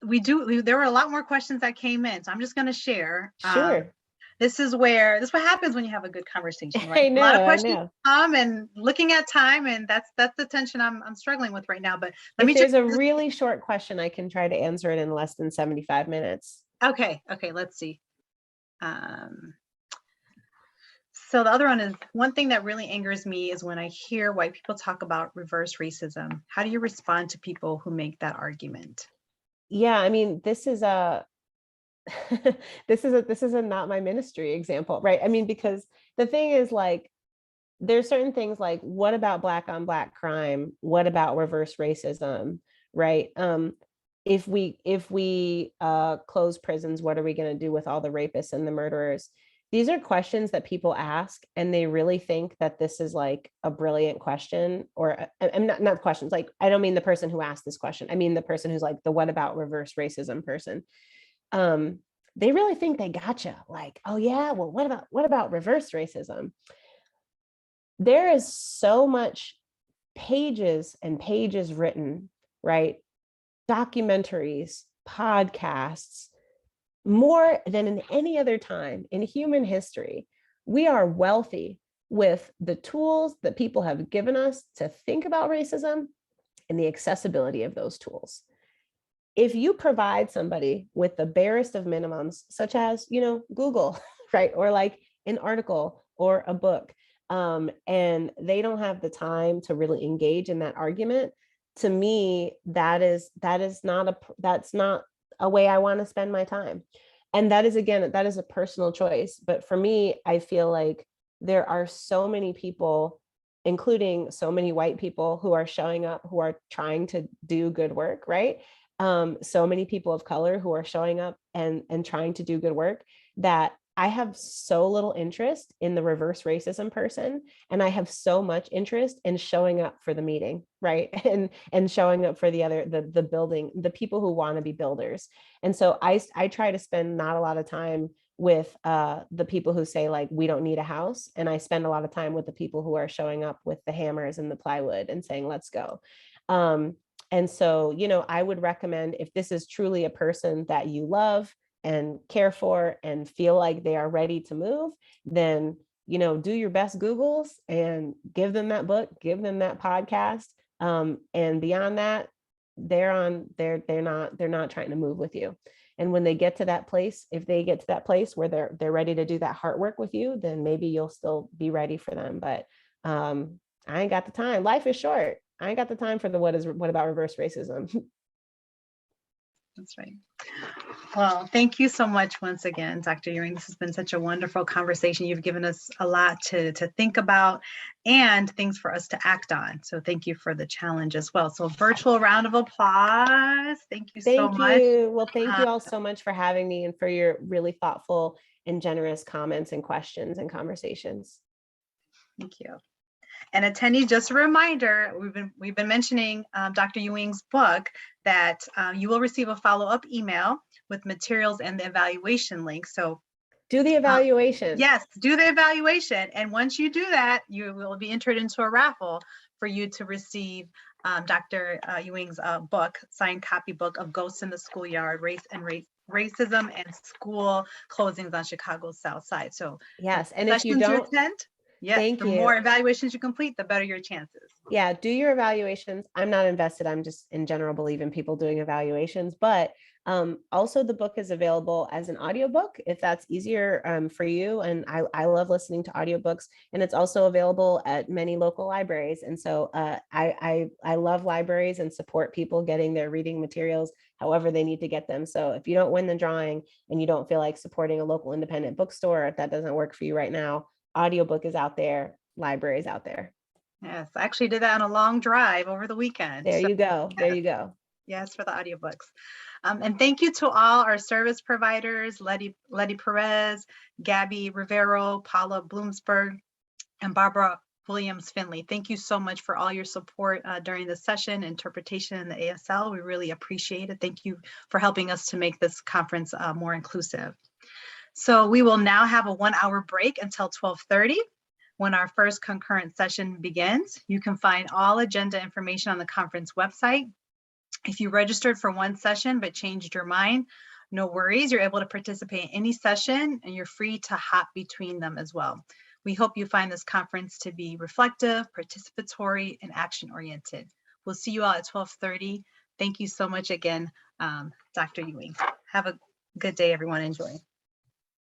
There were a lot more questions that came in, so I'm just going to share. Sure. This is what happens when you have a good conversation, right? I know, a lot of questions come, and looking at time, and that's the tension I'm struggling with right now. But if there's a really short question, I can try to answer it in less than 75 minutes. Okay, let's see. So the other one is, one thing that really angers me is when I hear white people talk about reverse racism. How do you respond to people who make that argument? Yeah, I mean, this is a this is a not my ministry example, right? I mean, because the thing is, like, there's certain things like, what about Black on Black crime? What about reverse racism, right? If we close prisons, what are we going to do with all the rapists and the murderers? These are questions that people ask, and they really think that this is like a brilliant question, or I'm not questions. Like, I don't mean the person who asked this question. I mean the person who's like the what about reverse racism person. They really think they gotcha. Like, oh yeah, well, what about reverse racism? There is so much pages and pages written, right? Documentaries, podcasts, more than in any other time in human history. We are wealthy with the tools that people have given us to think about racism and the accessibility of those tools. If you provide somebody with the barest of minimums, such as, Google, right? Or like an article or a book, and they don't have the time to really engage in that argument, to me, that's not a way I want to spend my time. And that is a personal choice. But for me, I feel like there are so many people, including so many white people, who are showing up, who are trying to do good work, right? So many people of color who are showing up and trying to do good work, that I have so little interest in the reverse racism person, and I have so much interest in showing up for the meeting, right? And showing up for the building, the people who want to be builders. And so I try to spend not a lot of time with the people who say, like, we don't need a house, and I spend a lot of time with the people who are showing up with the hammers and the plywood and saying, let's go. And so, I would recommend, if this is truly a person that you love and care for and feel like they are ready to move, then, do your best Googles and give them that book, give them that podcast. And beyond that, they're not trying to move with you. And when they get to that place, if they get to that place where they're ready to do that heart work with you, then maybe you'll still be ready for them. But I ain't got the time. Life is short. I ain't got the time for the what about reverse racism. That's right. Well, thank you so much once again, Dr. Ewing. This has been such a wonderful conversation. You've given us a lot to think about and things for us to act on. So thank you for the challenge as well. So virtual round of applause. Thank you so much. Thank you. Well, thank you all so much for having me and for your really thoughtful and generous comments and questions and conversations. Thank you. And attendees, just a reminder, we've been mentioning Dr. Ewing's book, that you will receive a follow-up email with materials and the evaluation link. So do the evaluation. Yes, do the evaluation. And once you do that, you will be entered into a raffle for you to receive Dr. Ewing's book, signed copy book of Ghosts in the Schoolyard, Racism and School Closings on Chicago's South Side. So yes, and if you don't attend, yes, the more evaluations you complete, the better your chances. Yeah, do your evaluations. I'm not invested. I'm just in general believe in people doing evaluations, but Also, the book is available as an audiobook if that's easier for you. And I love listening to audiobooks, and it's also available at many local libraries. And so I love libraries and support people getting their reading materials however they need to get them. So if you don't win the drawing and you don't feel like supporting a local independent bookstore, if that doesn't work for you right now, audiobook is out there, libraries out there. Yes, I actually did that on a long drive over the weekend. There So, you go. There you go. yes, for the audiobooks. And thank you to all our service providers, Letty Perez, Gabby Rivero, Paula Bloomsburg, and Barbara Williams Finley. Thank you so much for all your support during the session, interpretation in the ASL. We really appreciate it. Thank you for helping us to make this conference more inclusive. So we will now have a 1 hour break until 12:30 when our first concurrent session begins. You can find all agenda information on the conference website. If you registered for one session but changed your mind, no worries. You're able to participate in any session and you're free to hop between them as well. We hope you find this conference to be reflective, participatory, and action-oriented. We'll see you all at 12:30. Thank you so much again, Dr. Ewing. Have a good day, everyone. Enjoy.